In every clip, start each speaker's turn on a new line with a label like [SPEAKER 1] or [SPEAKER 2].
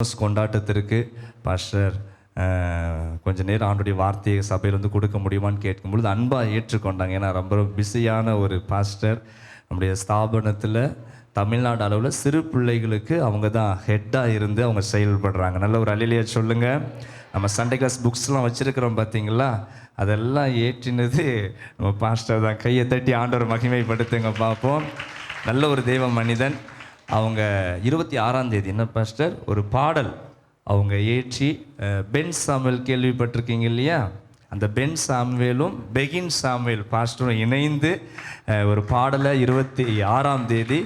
[SPEAKER 1] கொண்டாட்டத்திற்கு pastor கொஞ்சம் நேரம் ஆண்டுடைய வார்த்தையை சபையில் வந்து கொடுக்க முடியுமான்னு கேட்கும்பொழுது அன்பாக ஏற்றுக்கொண்டாங்க. ஏன்னா ரொம்ப பிஸியான ஒரு பாஸ்டர். நம்முடைய ஸ்தாபனத்தில் தமிழ்நாடு அளவில் சிறு பிள்ளைகளுக்கு அவங்க தான் ஹெட்டாக இருந்து அவங்க செயல்படுறாங்க. நல்ல ஒரு அல்லேலூயா சொல்லுங்கள். நம்ம சண்டே கிளாஸ் புக்ஸ்லாம் வச்சுருக்கிறோம் பார்த்தீங்களா, அதெல்லாம் ஏற்றினது நம்ம பாஸ்டர் தான். கையை தட்டி ஆண்டவர் மகிமைப்படுத்துங்க பார்ப்போம். நல்ல ஒரு தெய்வ மனிதன். அவங்க 26ஆம் தேதி என்ன பாஸ்டர் ஒரு பாடல் அவங்க ஏற்றி, பென் சாமுவேல் கேள்விப்பட்டிருக்கீங்க இல்லையா, அந்த பென் சாமுவேலும் பெகின் சாமுவேல் பாஸ்டரும் இணைந்து ஒரு பாடலை 26ஆம் தேதி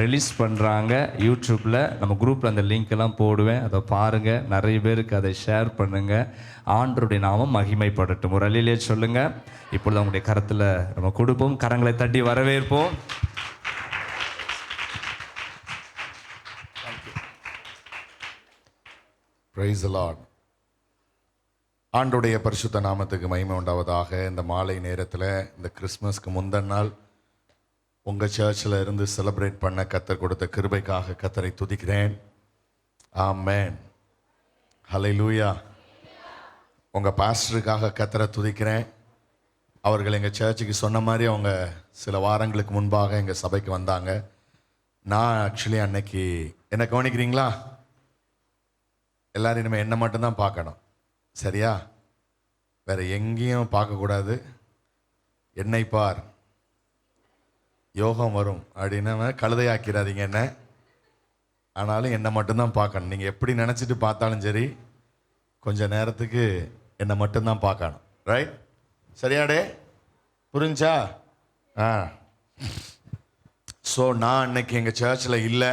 [SPEAKER 1] ரிலீஸ் பண்ணுறாங்க. யூடியூப்பில் நம்ம குரூப்பில் அந்த லிங்க் எல்லாம் போடுவேன், அதை பாருங்கள். நிறைய பேருக்கு அதை ஷேர் பண்ணுங்கள். ஆண்டவருடைய நாமம் மகிமைப்படட்டும். ஒரு அல்லேலூயா சொல்லுங்கள். இப்பொழுது அவங்களுடைய கரத்தில் நம்ம கொடுப்போம். கரங்களை தட்டி வரவேற்போம்.
[SPEAKER 2] Praise the Lord. ஆண்டுடைய பரிசுத்த நாமத்துக்கு மகிமை உண்டாவதாக. இந்த மாலை நேரத்தில் இந்த கிறிஸ்மஸ்க்கு முந்தின நாள் உங்கள் சர்ச்சில் இருந்து செலிப்ரேட் பண்ண கர்த்தர் கொடுத்த கிருபைக்காக கர்த்தரை துதிக்கிறேன். ஆமென். ஹல்லேலூயா. உங்கள் பாஸ்டருக்காக கர்த்தரை துதிக்கிறேன். அவர்கள் எங்கள் சர்ச்சுக்கு சொன்ன மாதிரி அவங்க சில வாரங்களுக்கு முன்பாக எங்கள் சபைக்கு வந்தாங்க. நான் ஆக்சுவலி அன்னைக்கு என்ன கவனிக்கிறீங்களா, எல்லாரும் இனிமேல் என்னை மட்டும்தான் பார்க்கணும், சரியா? வேறு எங்கேயும் பார்க்கக்கூடாது. என்னை பார் யோகம் வரும் அப்படின்னு கழுதையாக்கிறாதீங்க என்ன. ஆனாலும் என்னை மட்டும்தான் பார்க்கணும். நீங்கள் எப்படி நினச்சிட்டு பார்த்தாலும் சரி, கொஞ்சம் நேரத்துக்கு என்னை மட்டும்தான் பார்க்கணும். ரைட்? சரியாடே? புரிஞ்சா? ஸோ நான் அன்னைக்கு எங்கள் சர்ச்சில் இல்லை.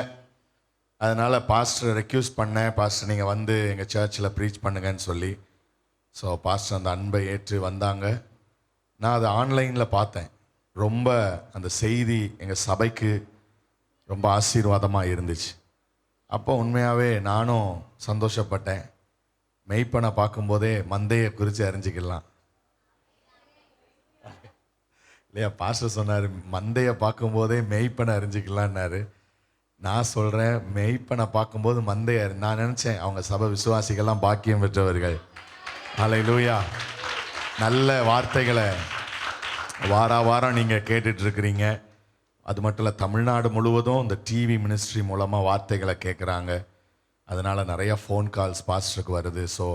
[SPEAKER 2] அதனால் பாஸ்டரை ரெக்யூஸ்ட் பண்ணேன், பாஸ்டர் நீங்கள் வந்து எங்கள் சர்ச்சில் ப்ரீச் பண்ணுங்கன்னு சொல்லி. ஸோ பாஸ்டர் அந்த அன்பை ஏற்று வந்தாங்க. நான் அதை ஆன்லைனில் பார்த்தேன். ரொம்ப அந்த செய்தி எங்கள் சபைக்கு ரொம்ப ஆசீர்வாதமாக இருந்துச்சு. அப்போ உண்மையாகவே நானும் சந்தோஷப்பட்டேன். மெய்ப்பனை பார்க்கும்போதே மந்தையை குறித்து அறிஞ்சிக்கலாம் இல்லையா? பாஸ்டர் சொன்னார், மந்தையை பார்க்கும்போதே மெய்ப்பனை அறிஞ்சிக்கலான்னாரு. நான் சொல்கிறேன், மெய்ப்பனை பார்க்கும்போது மந்தையார். நான் நினச்சேன் அவங்க சபை விசுவாசிகள்லாம் பாக்கியம் பெற்றவர்கள். ஹல்லேலூயா. நல்ல வார்த்தைகளை வாரம் நீங்கள் கேட்டுட்ருக்கிறீங்க. அது மட்டும் இல்லை, தமிழ்நாடு முழுவதும் இந்த டிவி மினிஸ்ட்ரி மூலமாக வார்த்தைகளை கேட்குறாங்க. அதனால் நிறையா ஃபோன் கால்ஸ் பாஸ்டருக்கு வருது. ஸோ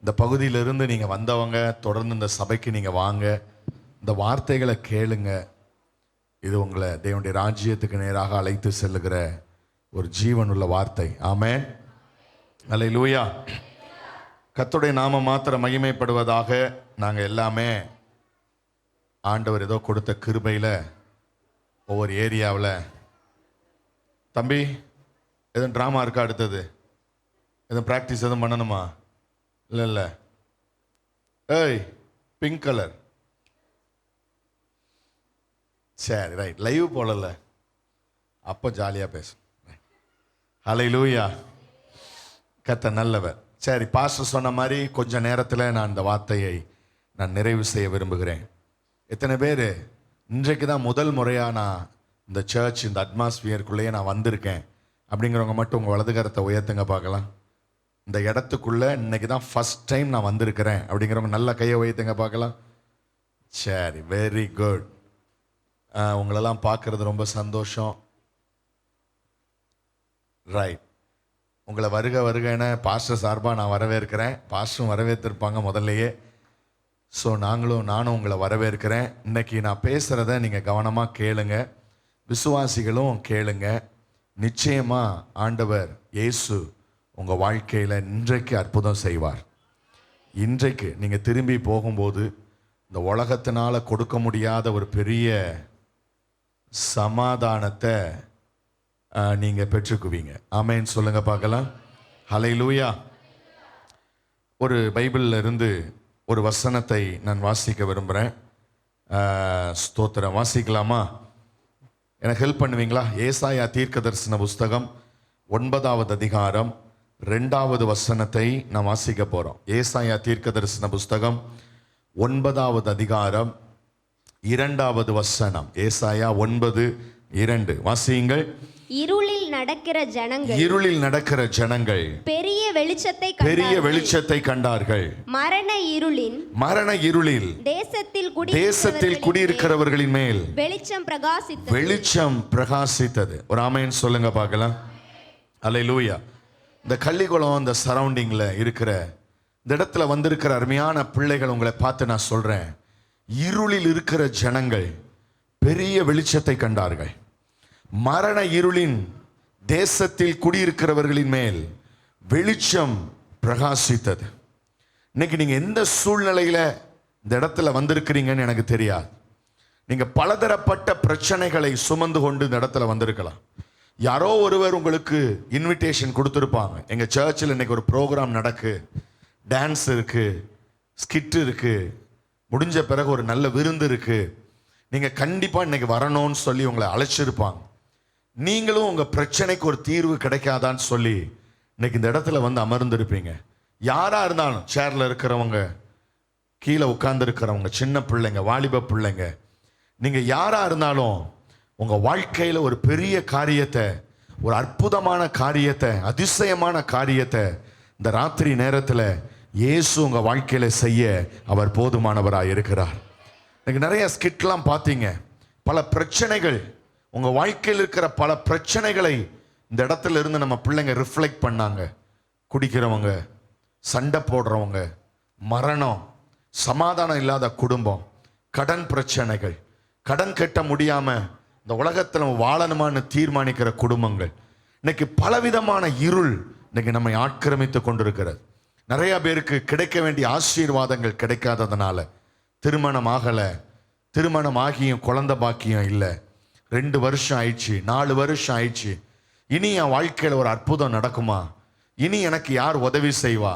[SPEAKER 2] இந்த பகுதியிலிருந்து நீங்கள் வந்தவங்க தொடர்ந்து இந்த சபைக்கு நீங்கள் வாங்க, இந்த வார்த்தைகளை கேளுங்க. இது உங்களை தேவனுடைய ராஜ்யத்துக்கு நேராக அழைத்து செல்லுகிற ஒரு ஜீவனுள்ள வார்த்தை. ஆமென். அல்லேலூயா. கர்த்தருடைய நாமம் மாத்திரம் மகிமைப்படுவதாக. நாங்கள் எல்லாமே ஆண்டவர் ஏதோ கொடுத்த கிருபையில் ஒவ்வொரு ஏரியாவில். தம்பி எதுவும் ட்ராமா இருக்கா? அடுத்தது எதுவும் ப்ராக்டிஸ் எதுவும் பண்ணணுமா? இல்லை. ஏய், பிங்க் கலர். சரி, ரைட். லைவ் போடல, அப்போ ஜாலியாக பேசும். ஹல்லேலூயா. கர்த்தர் நல்லவர். சரி, பாஸ்டர் சொன்ன மாதிரி கொஞ்ச நேரத்தில் நான் இந்த வார்த்தையை நான் நிறைவு செய்ய விரும்புகிறேன். எத்தனை பேர் இன்றைக்கு தான் முதல் முறையாக நான் இந்த சர்ச், இந்த அட்மாஸ்பியருக்குள்ளேயே நான் வந்திருக்கேன் அப்படிங்கிறவங்க மட்டும் உங்கள் வலது கரத்தை உயர்த்துங்க பார்க்கலாம். இந்த இடத்துக்குள்ளே இன்னைக்கு தான் ஃபஸ்ட் டைம் நான் வந்திருக்கிறேன் அப்படிங்கிறவங்க நல்ல கையை உயர்த்துங்க பார்க்கலாம். சரி, வெரி குட். உங்களெல்லாம் பார்க்குறது ரொம்ப சந்தோஷம். ரைட். உங்களை வருகன்னு பாஸ்டர் சார்பாக நான் வரவேற்கிறேன். பாஸ்டரும் வரவேற்றிருப்பாங்க முதல்லையே. ஸோ நானும் உங்களை வரவேற்கிறேன். இன்றைக்கி நான் பேசுகிறத நீங்கள் கவனமாக கேளுங்க, விசுவாசிகளும் கேளுங்க. நிச்சயமாக ஆண்டவர் இயேசு உங்கள் வாழ்க்கையில் இன்றைக்கு அற்புதம் செய்வார். இன்றைக்கு நீங்கள் திரும்பி போகும்போது இந்த உலகத்தினால் கொடுக்க முடியாத ஒரு பெரிய சமாதானத்தை நீங்கள் பெற்றுக்குவீங்க. ஆமென் சொல்லுங்க பார்க்கலாம். ஹல்லேலூயா. ஒரு பைபிளில் இருந்து ஒரு வசனத்தை நான் வாசிக்க விரும்புகிறேன். ஸ்தோத்திரம். வாசிக்கலாமா? எனக்கு ஹெல்ப் பண்ணுவீங்களா? ஏசாயா தீர்க்கதரிசன புஸ்தகம் 9வது அதிகாரம் 2வது வசனத்தை நான் வாசிக்க போகிறோம். ஏசாயா தீர்க்கதரிசன புஸ்தகம் 9வது அதிகாரம் 2வது வசனம். ஏசாயா 9:2 வாசியுங்கள்.
[SPEAKER 3] இருளில் நடக்கிற ஜனங்கள்
[SPEAKER 2] இருளில் நடக்கிற ஜனங்கள்
[SPEAKER 3] பெரிய வெளிச்சத்தை
[SPEAKER 2] பெரிய வெளிச்சத்தை கண்டார்கள்.
[SPEAKER 3] மரண இருளில்
[SPEAKER 2] தேசத்தில் குடியிருக்கிறவர்களின் மேல்
[SPEAKER 3] வெளிச்சம்
[SPEAKER 2] பிரகாசித்தது. ஒரு ஆமென் சொல்லுங்க பார்க்கலாம். அல்லேலூயா. இந்த கள்ளிக்குளம், இந்த சரௌண்டிங்ல இருக்கிற இந்த இடத்துல வந்திருக்கிற அருமையான பிள்ளைகள், உங்களை பார்த்து நான் சொல்றேன், இருளில் இருக்கிற ஜனங்கள் பெரிய வெளிச்சத்தை கண்டார்கள். மரண இருளின் தேசத்தில் குடியிருக்கிறவர்களின் மேல் வெளிச்சம் பிரகாசித்தது. இன்னைக்கு நீங்க எந்த சூழ்நிலையில இந்த இடத்துல வந்திருக்கிறீங்கன்னு எனக்கு தெரியாது. நீங்க பலதரப்பட்ட பிரச்சனைகளை சுமந்து கொண்டு இந்த இடத்துல வந்திருக்கலாம். யாரோ ஒருவர் உங்களுக்கு இன்விடேஷன் கொடுத்துருப்பாங்க. எங்க சர்ச்சில் இன்னைக்கு ஒரு ப்ரோக்ராம் நடக்கு, டான்ஸ் இருக்கு, ஸ்கிட் இருக்கு, முடிஞ்ச பிறகு ஒரு நல்ல விருந்து இருக்கு, நீங்க கண்டிப்பா இன்னைக்கு வரணும்னு சொல்லி உங்களை அழைச்சிருப்பாங்க. நீங்களும் உங்க பிரச்சனைக்கு ஒரு தீர்வு கிடைக்காதான்னு சொல்லி இன்னைக்கு இந்த இடத்துல வந்து அமர்ந்திருப்பீங்க. யாரா இருந்தாலும், சேர்ல இருக்கிறவங்க, கீழே உட்கார்ந்து இருக்கிறவங்க, சின்ன பிள்ளைங்க, வாலிப பிள்ளைங்க, நீங்க யாரா இருந்தாலும் உங்க வாழ்க்கையில ஒரு பெரிய காரியத்தை, ஒரு அற்புதமான காரியத்தை, அதிசயமான காரியத்தை இந்த ராத்திரி நேரத்துல இயேசு உங்க வாழ்க்கையில செய்ய அவர் போதுமானவராக இருக்கிறார். இன்னைக்கு நிறைய ஸ்கிட்லாம் பார்த்தீங்க. பல பிரச்சனைகள், உங்க வாழ்க்கையில் இருக்கிற பல பிரச்சனைகளை இந்த இடத்துல இருந்து நம்ம பிள்ளைங்க ரிஃப்ளெக்ட் பண்ணாங்க. குடிக்கிறவங்க, சண்டை போடுறவங்க, மரணம், சமாதானம் இல்லாத குடும்பம், கடன் பிரச்சனைகள், கடன் கட்ட முடியாம இந்த உலகத்தில் வாழணுமான்னு தீர்மானிக்கிற குடும்பங்கள், இன்னைக்கு பலவிதமான இருள் இன்னைக்கு நம்மை ஆக்கிரமித்து கொண்டிருக்கிறது. நிறைய பேருக்கு கிடைக்க வேண்டிய ஆசீர்வாதங்கள் கிடைக்காததுனால திருமணம் ஆகலை, திருமணம் ஆகியும் குழந்தை பாக்கியம் இல்லை, 2 வருஷம் ஆயிடுச்சு, 4 வருஷம் ஆயிடுச்சு, இனி என் வாழ்க்கையில் ஒரு அற்புதம் நடக்குமா, இனி எனக்கு யார் உதவி செய்வா?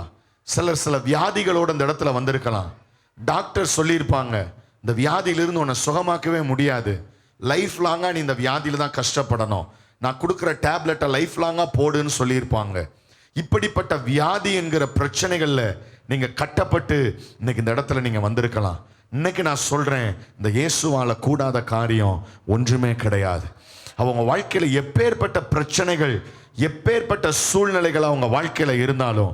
[SPEAKER 2] சில வியாதிகளோடு இந்த இடத்துல வந்திருக்கலாம். டாக்டர் சொல்லியிருப்பாங்க, இந்த வியாதியிலிருந்து உன்னை சுகமாக்கவே முடியாது, லைஃப் லாங்கா நீ இந்த வியாதியில தான் கஷ்டப்படணும், நான் கொடுக்குற டேப்லெட்டை லைஃப் லாங்கா போடுன்னு சொல்லியிருப்பாங்க. இப்படிப்பட்ட வியாதி என்கிற பிரச்சனைகள்ல நீங்க கட்டப்பட்டு இன்னைக்கு இந்த இடத்துல நீங்க வந்திருக்கலாம். இன்னைக்கு நான் சொல்றேன், இந்த இயேசுவால கூடாத காரியம் ஒன்றுமே கிடையாது. அவங்க வாழ்க்கையில எப்பேற்பட்ட பிரச்சனைகள், எப்பேற்பட்ட சூழ்நிலைகள் அவங்க வாழ்க்கையில இருந்தாலும்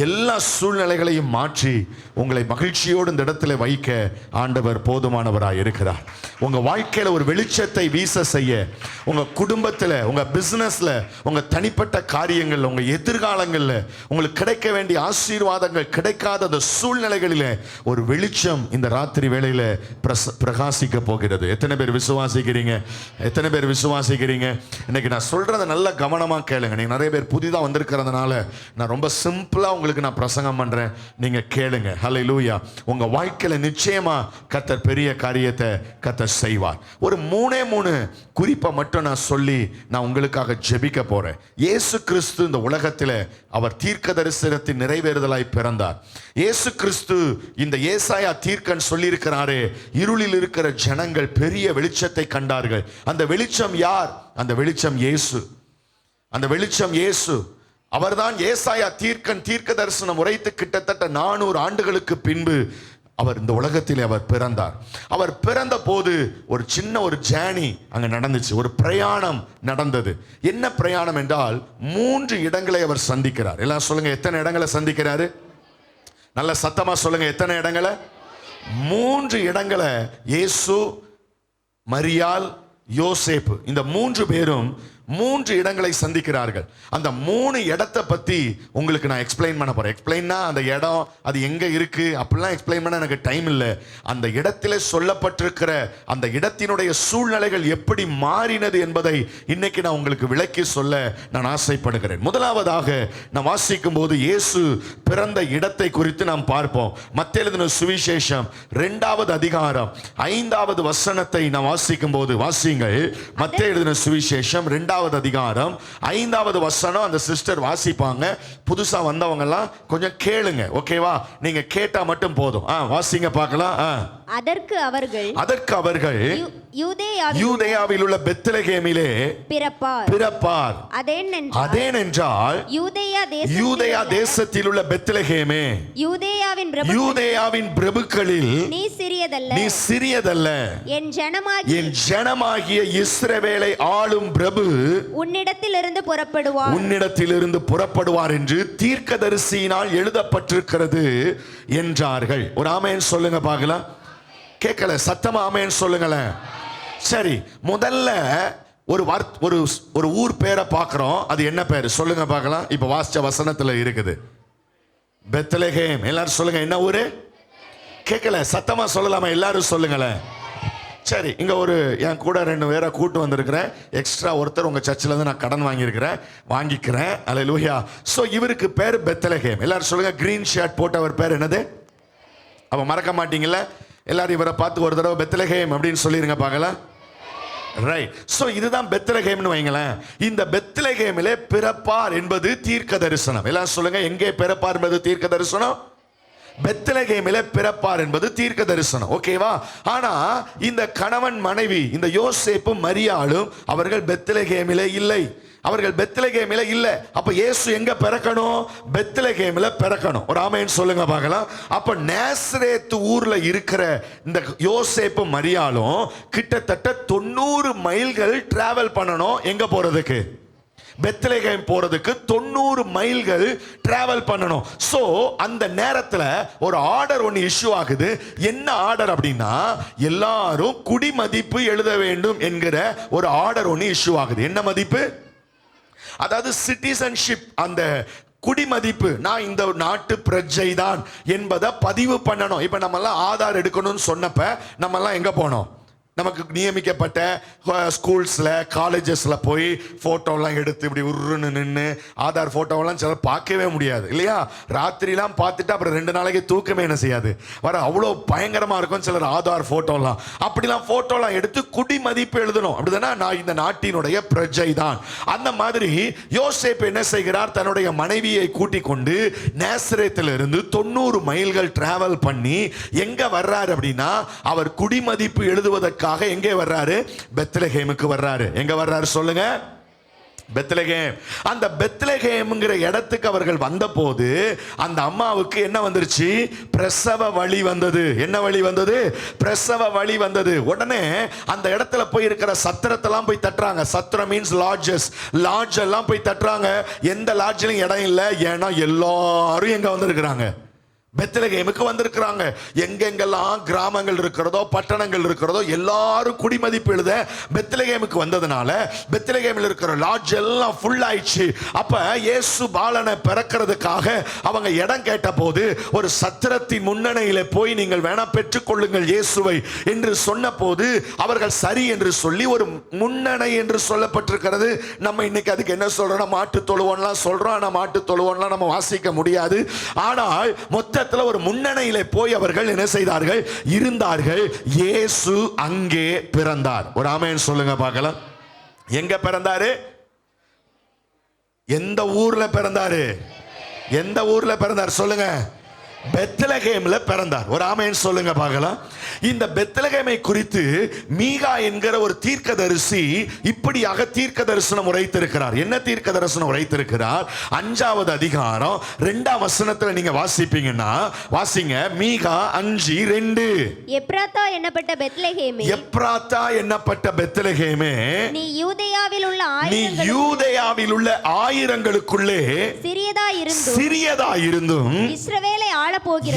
[SPEAKER 2] எல்லா சூழ்நிலைகளையும் மாற்றி உங்களை மகிழ்ச்சியோடு இந்த இடத்துல வைக்க ஆண்டவர் போதுமானவராக இருக்கிறார். உங்க வாழ்க்கையில ஒரு வெளிச்சத்தை வீச செய்ய, உங்க குடும்பத்தில், உங்க பிசினஸ்ல, உங்க தனிப்பட்ட காரியங்கள்ல, உங்க எதிர்காலங்கள்ல உங்களுக்கு கிடைக்க வேண்டிய ஆசீர்வாதங்கள் கிடைக்காத அந்த சூழ்நிலைகளில ஒரு வெளிச்சம் இந்த ராத்திரி வேளையில பிரகாசிக்க போகிறது. எத்தனை பேர் விசுவாசிக்கிறீங்க? எத்தனை பேர் விசுவாசிக்கிறீங்க? இன்னைக்கு நான் சொல்றதை நல்ல கவனமா கேளுங்க. நீங்க நிறைய பேர் புதிதா வந்திருக்கிறதுனால நான் ரொம்ப சிம்பிளா உங்களுக்கு நான் பிரசங்கம் பண்றேன், நீங்க கேளுங்க. ஹல்லேலூயா. உங்க வாழ்க்கையில நிச்சயமா கர்த்தர் பெரிய காரியத்தை கர்த்தர் செய்வார். ஒரு 3 குறிப்பை மட்டும் நான் சொல்லி நான் உங்களுக்காக ஜெபிக்க போறேன். இயேசு கிறிஸ்து இந்த உலகத்தில் அவர் தீர்க்க தரிசனத்தின் நிறைவேறுதலாய் பிறந்தார். இயேசு கிறிஸ்து இந்த ஏசாயா தீர்க்கன் சொல்லியிருக்கிறாரே, இருளில் இருக்கிற ஜனங்கள் பெரிய வெளிச்சத்தை கண்டார்கள். அந்த வெளிச்சம் யார்? அந்த வெளிச்சம் இயேசு. அந்த வெளிச்சம் இயேசு. அவர்தான் ஏசாயா தீர்க்கன் தீர்க்க தரிசனம் உரைத்து கிட்டத்தட்ட 400 ஆண்டுகளுக்கு பின்பு அவர் இந்த உலகத்தில் அவர் பிறந்தார். அவர் பிறந்த போது ஒரு சின்ன ஒரு ஜேர்னி அங்க நடந்துச்சு, ஒரு பிரயாணம் நடந்தது. என்ன பிரயாணம் என்றால் 3 இடங்களை அவர் சந்திக்கிறார். எல்லாம் சொல்லுங்க, எத்தனை இடங்களை சந்திக்கிறாரு? நல்ல சத்தமா சொல்லுங்க, எத்தனை இடங்களை? 3 இடங்களை இயேசு, மரியாள், யோசேப்பு, இந்த 3 பேரும் 3 இடங்களை சந்திக்கிறார்கள். அந்த 3 இடத்தை பத்தி உங்களுக்கு நான் எக்ஸ்பிளைன் பண்ண போறேன். எக்ஸ்பிளைன்னா அந்த இடம் அது எங்க இருக்கு அப்படிலாம் எக்ஸ்பிளைன் பண்ண எனக்கு டைம் இல்லை. அந்த இடத்திலே சொல்லப்பட்டிருக்கிற அந்த இடத்தினுடைய சூழ்நிலைகள் எப்படி மாறினது என்பதை இன்னைக்கு நான் உங்களுக்கு விளக்கி சொல்ல நான் ஆசைப்படுகிறேன். முதலாவதாக நான் வாசிக்கும் போது இயேசு பிறந்த இடத்தை குறித்து நாம் பார்ப்போம். மத்தேயு எழுதின சுவிசேஷம் 2வது அதிகாரம் 5வது வசனத்தை நான் வாசிக்கும் போது, வாசிங்கள். மத்தேயு எழுதின சுவிசேஷம் 2வது அதிகாரம் 5வது வசனம். அந்த சிஸ்டர் வாசிப்பாங்க. புதுசா வந்தவங்க எல்லாம் கொஞ்சம் கேளுங்க, ஓகேவா? நீங்க கேட்டா மட்டும் போதும். வாசிங்க பார்க்கலாம். அதற்கு அவர்கள் யூதேயாவில் உள்ள பெத்லகேமிலே பிறப்பார். அதேனென்றால் யூதேயா தேசத்தில் உள்ள பெத்லகேமே, யூதேயாவின் பிரபுக்களில் நீ சிறியதல்ல. என் ஜனமாகிய இஸ்ரவேலை ஆளும் பிரபு
[SPEAKER 3] உன்னிடத்திலிருந்து
[SPEAKER 2] புறப்படுவார் என்று தீர்க்கதரிசியினால் எழுதப்பட்டிருக்கிறது என்றார்கள். ஒரு ஆமென் சொல்லுங்க பார்க்கலாம். கேட்கல, சத்தமா ஆமென் சொல்லுங்களேன். சரி, முதல்ல ஒரு ஊர் பேரை பார்க்கிறோம். அது என்ன பேரு சொல்லுங்க பார்க்கலாம். இப்ப வாசிச்ச வசனத்துல இருக்குது பெத்லகேம். எல்லாரும் சொல்லுங்க, என்ன ஊரு? கேட்கல, சத்தமா சொல்லலாமா? எல்லாரும் சொல்லுங்களேன். சரி, இங்க என் கூட 2 பேரை கூட்டு வந்திருக்கிறேன். எக்ஸ்ட்ரா ஒருத்தர் உங்க சர்ச்சில் இருந்து நான் கடன் வாங்கிக்கிறேன். அல்லேலூயா. சோ இவருக்கு பேர் பெத்லகேம். எல்லாரும் சொல்லுங்க. கிரீன் ஷர்ட் போட்டவர் பேர் என்னது? அப்ப மறக்க மாட்டீங்கல்ல? எல்லாரும் இவரை பார்த்து ஒரு தடவை பெத்லகேம் அப்படின்னு சொல்லிருங்க பார்க்கலாம். ரைட். சோ இதுதான் பெத்லகேம்னு வைங்களேன். இந்த பெத்லகேமிலே பிறப்பார் என்பது தீர்க்க தரிசனம். எல்லாம் சொல்லுங்க, எங்கே பிறப்பார் என்பது தீர்க்க தரிசனம்? பெத்லகேமிலே பிறப்பார் என்பது தீர்க்க தரிசனம். ஓகேவா? ஆனா இந்த கணவன் மனைவி, இந்த யோசேப்பும் மரியாளும் அவர்கள் பெத்லகேமிலே இல்லை. அப்ப இயேசு எங்க பிறக்கணும்? பெத்லகேமில பிறக்கணும். ஒரு ஆமென் சொல்லுங்க பார்க்கலாம். அப்ப நாசரேத் ஊர்ல இருக்கிற இந்த யோசேப்பு மரியாளும் கிட்டத்தட்ட 90 மைல்கள் டிராவல் பண்ணணும். எங்க போறதுக்கு? பெத்லகேம் போறதுக்கு 90 மைல்கள் டிராவல் பண்ணணும். சோ அந்த நேரத்துல ஒரு ஆர்டர் ஒன்னு இஷ்யூ ஆகுது. என்ன ஆர்டர் அப்படின்னா, எல்லாரும் குடிமதிப்பு எழுத வேண்டும் என்கிற ஒரு ஆர்டர் ஒன்னு இஷ்யூ ஆகுது. என்ன மதிப்பு? அதாவது சிட்டிசன்ஷிப், அந்த குடிமதிப்பு. நான் இந்த நாட்டு பிரஜை தான் என்பதை பதிவு பண்ணணும். இப்ப நம்ம எல்லாம் ஆதார் எடுக்கணும்னு சொன்னப்ப நம்ம எல்லாம் எங்க போனோம்? நமக்கு நியமிக்கப்பட்ட ஸ்கூல்ஸ்ல காலேஜஸ்ல போய் போட்டோலாம் எடுத்து இப்படி உருன்னு நின்று ஆதார் போட்டோலாம் சிலர் பார்க்கவே முடியாது இல்லையா? ராத்திரிலாம் பார்த்துட்டு அப்புறம் 2 நாளைக்கு தூக்கமே என்ன செய்யாது வர, அவ்வளோ பயங்கரமா இருக்கும் சிலர் ஆதார் போட்டோலாம். அப்படிலாம் போட்டோலாம் எடுத்து குடிமதிப்பு எழுதணும். அப்படிதானே? நான் இந்த நாட்டினுடைய பிரஜை தான். அந்த மாதிரி யோசேப்பு என்ன செய்கிறார்? தன்னுடைய மனைவியை கூட்டிக் கொண்டு நாசரேத்திலிருந்து 90 மைல்கள் டிராவல் பண்ணி எங்க வர்றாரு அப்படின்னா, அவர் குடிமதிப்பு எழுதுவதற்கு எங்கே வர்றாரு? பெத்லகேமுக்கு வர்றாரு. எங்க வர்றாரு சொல்லுங்க? பெத்லகேம். அந்த பெத்லகேம்ங்கிற இடத்துக்கு அவர்கள் வந்தபோது அந்த அம்மாவுக்கு என்ன வந்துருச்சு? பிரசவ வலி வந்தது. என்ன வலி வந்தது? பிரசவ வலி வந்தது. உடனே அந்த இடத்துல போய் இருக்கிற சத்திரத்தெல்லாம் போய் தட்டுறாங்க. சத்திரம் மீன்ஸ் லாட்ஜஸ். லாட்ஜ் எல்லாம் போய் தட்டுறாங்க. எந்த லாட்ஜ்லயும் இடம் இல்லை. ஏன்னா எல்லாரும் எங்க வந்திருக்கிறாங்க? பெத்லகேமுக்கு வந்திருக்கிறாங்க. எங்கெங்கெல்லாம் கிராமங்கள் இருக்கிறதோ பட்டணங்கள் இருக்கிறதோ எல்லாரும் குடிமதிப்பு எழுத பெத்லகேமுக்கு வந்ததுனால பெத்லகேமில் இருக்கிற லாட்ஜ் எல்லாம் ஃபுல் ஆயிடுச்சு. அப்ப இயேசு பாலனை பிறக்கிறதுக்காக அவங்க இடம் கேட்ட போது ஒரு சத்திரத்தின் முன்னணியில போய் நீங்கள் வேணா பெற்றுக்கொள்ளுங்கள் இயேசுவை என்று சொன்ன போது அவர்கள் சரி என்று சொல்லி ஒரு முன்னணை என்று சொல்லப்பட்டிருக்கிறது. நம்ம இன்னைக்கு அதுக்கு என்ன சொல்றோம்? மாட்டு தொழுவோம்லாம் சொல்றோம். ஆனா மாட்டு தொழுவோம்லாம் நம்ம வாசிக்க முடியாது. ஆனால் மொத்த ஒரு முன்னணியிலே போய் அவர்கள் என்ன செய்தார்கள்? இருந்தார்கள். இயேசு அங்கே பிறந்தார். ஒரு ஆமென் சொல்லுங்க பார்க்கலாம். எங்க பிறந்தாரு? எந்த ஊர்ல பிறந்தாரு? எந்த ஊர்ல பிறந்தார் சொல்லுங்க? பெத்லகேம்ல பிறந்தார். ஒரு ஆமென் சொல்லுங்க பார்க்கலாம். இந்த பெத்லகேமை குறித்து மீகா என்கிற ஒரு தீர்க்கதரிசி இப்படியாக தீர்க்க தரிசனம் உரைத்திருக்கிறார். என்ன தீர்க்க தரிசனம் உரைத்திருக்கிறார்? 5வது அதிகாரம் 2ஆம் வசனத்துல நீங்க வாசிப்பீங்கன்னா வாசிங்க. மீகா 5:2.
[SPEAKER 3] எப்ராத்தா என்னப்பட்ட பெத்லகேமே,
[SPEAKER 2] எப்ராத்தா என்னப்பட்ட பெத்லகேமே,
[SPEAKER 3] நீ யூதேயாவில்
[SPEAKER 2] உள்ள ஆயிரங்களுக்குள்ளே சிறியதாயிருந்தும்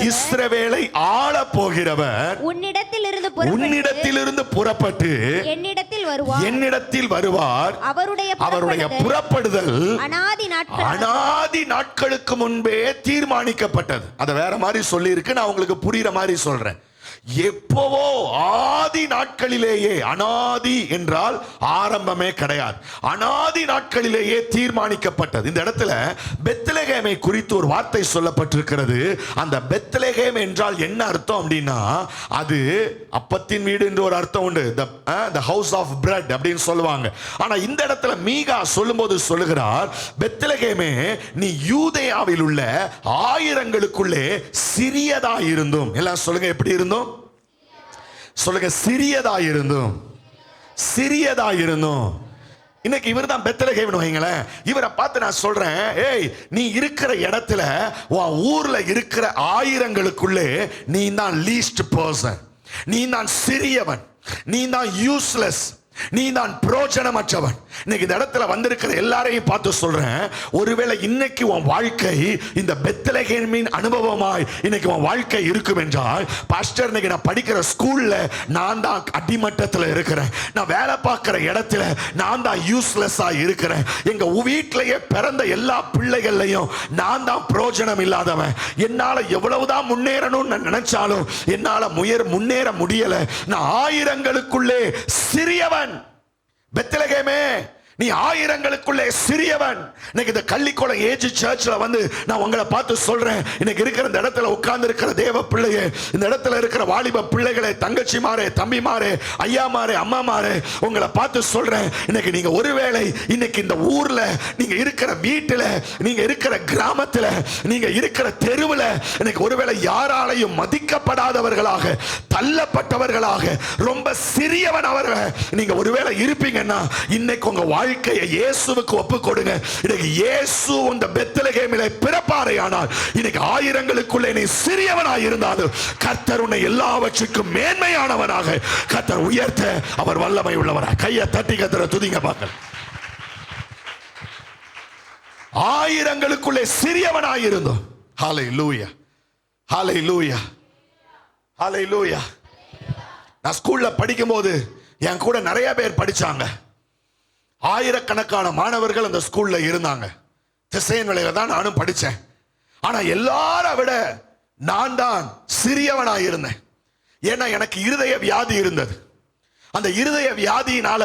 [SPEAKER 2] இஸ்ரவேலை ஆள போகிறவர் உன்னிடத்திலிருந்து புறப்பட்டு என்னிடத்தில் வருவார். அவருடைய புறப்படுதல் அநாதி நாட்களுக்கு முன்பே தீர்மானிக்கப்பட்டது. அதை வேற மாதிரி சொல்லி இருக்கு. நான் உங்களுக்கு புரியுற மாதிரி சொல்றேன். எப்பவோ ஆதி நாட்களிலேயே, அனாதி என்றால் ஆரம்பமே கிடையாது, அனாதி நாட்களிலேயே தீர்மானிக்கப்பட்டது. இந்த இடத்துல பெத்லகேமை குறித்து ஒரு வார்த்தை சொல்லப்பட்டிருக்கிறது. அந்த பெத்லகேம் என்றால் என்ன அர்த்தம் அப்படின்னா, அது அப்பத்தின் வீடு என்று ஒரு அர்த்தம் உண்டு. the house of bread அப்படின்னு சொல்லுவாங்க. ஆனா இந்த இடத்துல மீகா சொல்லும்போது சொல்லுகிறார், பெத்லகேமே நீ யூதேயாவில் உள்ள ஆயிரங்களுக்குள்ளே சிறியதா இருந்தும். எல்லாம் சொல்லுங்க, எப்படி இருந்தும் சொல்லுங்க? சிறியதா இருந்தும். சிறியதா இருந்தோம். இன்னைக்கு இவர் தான் பெத்லகேம்னு வைங்களேன். இவரை பார்த்து நான் சொல்றேன், ஏய் நீ இருக்கிற இடத்துல உன் ஊர்ல இருக்கிற ஆயிரங்களுக்குள்ளே நீ தான் லீஸ்ட் பர்சன், நீ தான் சிறியவன், நீ தான் யூஸ்லெஸ், நீ தான் பிரயோஜனமற்றவன். இன்னைக்கு இந்த இடத்துல வந்திருக்கிற எல்லாரையும் பார்த்து சொல்றேன், ஒருவேளை இன்னைக்கு உன் வாழ்க்கை இந்த பெத்லகேமின் அனுபவமாய் இன்னைக்கு உன் வாழ்க்கை இருக்கும் என்றால், பாஸ்டர் இன்னைக்கு நான் படிக்கிற ஸ்கூல்ல நான் தான் அடிமட்டத்தில் இருக்கிறேன், நான் வேலை பார்க்கிற இடத்துல நான் தான் யூஸ்லெஸ்ஸா இருக்கிறேன், எங்க வீட்டிலேயே பிறந்த எல்லா பிள்ளைகள்லையும் நான் தான் பிரயோஜனம் இல்லாதவன், என்னால எவ்வளவுதான் முன்னேறணும்னு நினைச்சாலும் என்னால முன்னேற முடியல, நான் ஆயிரங்களுக்குள்ளே சிறியவன். பெத்லகேமே, நீ ஆயிரங்களுக்குள்ளே சிறியவன். இன்னைக்கு இந்த கள்ளிக்குளம் ஏஜ் சர்ச்ல வந்து நான் உங்களை பார்த்து சொல்றேன், இன்னைக்கு இருக்கிற இந்த இடத்துல உட்கார்ந்து இருக்கிற தேவ பிள்ளையே, இந்த இடத்துல இருக்கிற வாலிப பிள்ளைகளே, தங்கச்சிமாரே, தம்பிமாரே, ஐயாமாரே, அம்மாமாரே, உங்களை பார்த்து சொல்றேன், இன்னைக்கு நீங்க ஒருவேளை இன்னைக்கு இந்த ஊர்ல நீங்க இருக்கிற வீட்டுல, நீங்க இருக்கிற கிராமத்துல, நீங்க இருக்கிற தெருவுல இன்னைக்கு ஒருவேளை யாராலையும் மதிக்கப்படாதவர்களாக, தள்ளப்பட்டவர்களாக, ரொம்ப சிறியவன் அவர்கள் நீங்க ஒருவேளை இருப்பீங்கன்னா, இன்னைக்கு உங்க வாழ்க்கையை இயேசுவுக்கு ஒப்பு கொடுங்க. இன்னைக்கு இயேசு இந்த பெத்லகேமிலே பிறப்பாரையானால், இன்னைக்கு ஆயிரங்களுக்குள்ளே நீ சிறியவனாய் இருந்தாலும் கர்த்தர் உன்னை எல்லாவற்றுக்கும் மேன்மையானவனாக கர்த்தர் உயர்த்த அவர் வல்லமை உள்ளவராக. கையை தட்டி கர்த்தரை துதிங்க பார்க்கலாம். ஆயிரங்களுக்குள்ளே சிறியவனாய் இருந்தோம். ஹல்லேலூயா, ஹல்லேலூயா, ஹல்லேலூயா. நான் ஸ்கூல்ல படிக்கும்போது என் கூட நிறைய பேர் படிச்சாங்க. ஆயிரக்கணக்கான மாணவர்கள் அந்த ஸ்கூல்ல இருந்தாங்க. திசையன் வேளையில தான் நானும் படித்தேன். ஆனா எல்லாரும் விட நான் தான் சிறியவனாக இருந்தேன். ஏன்னா எனக்கு இருதய வியாதி இருந்தது. அந்த இருதய வியாதியினால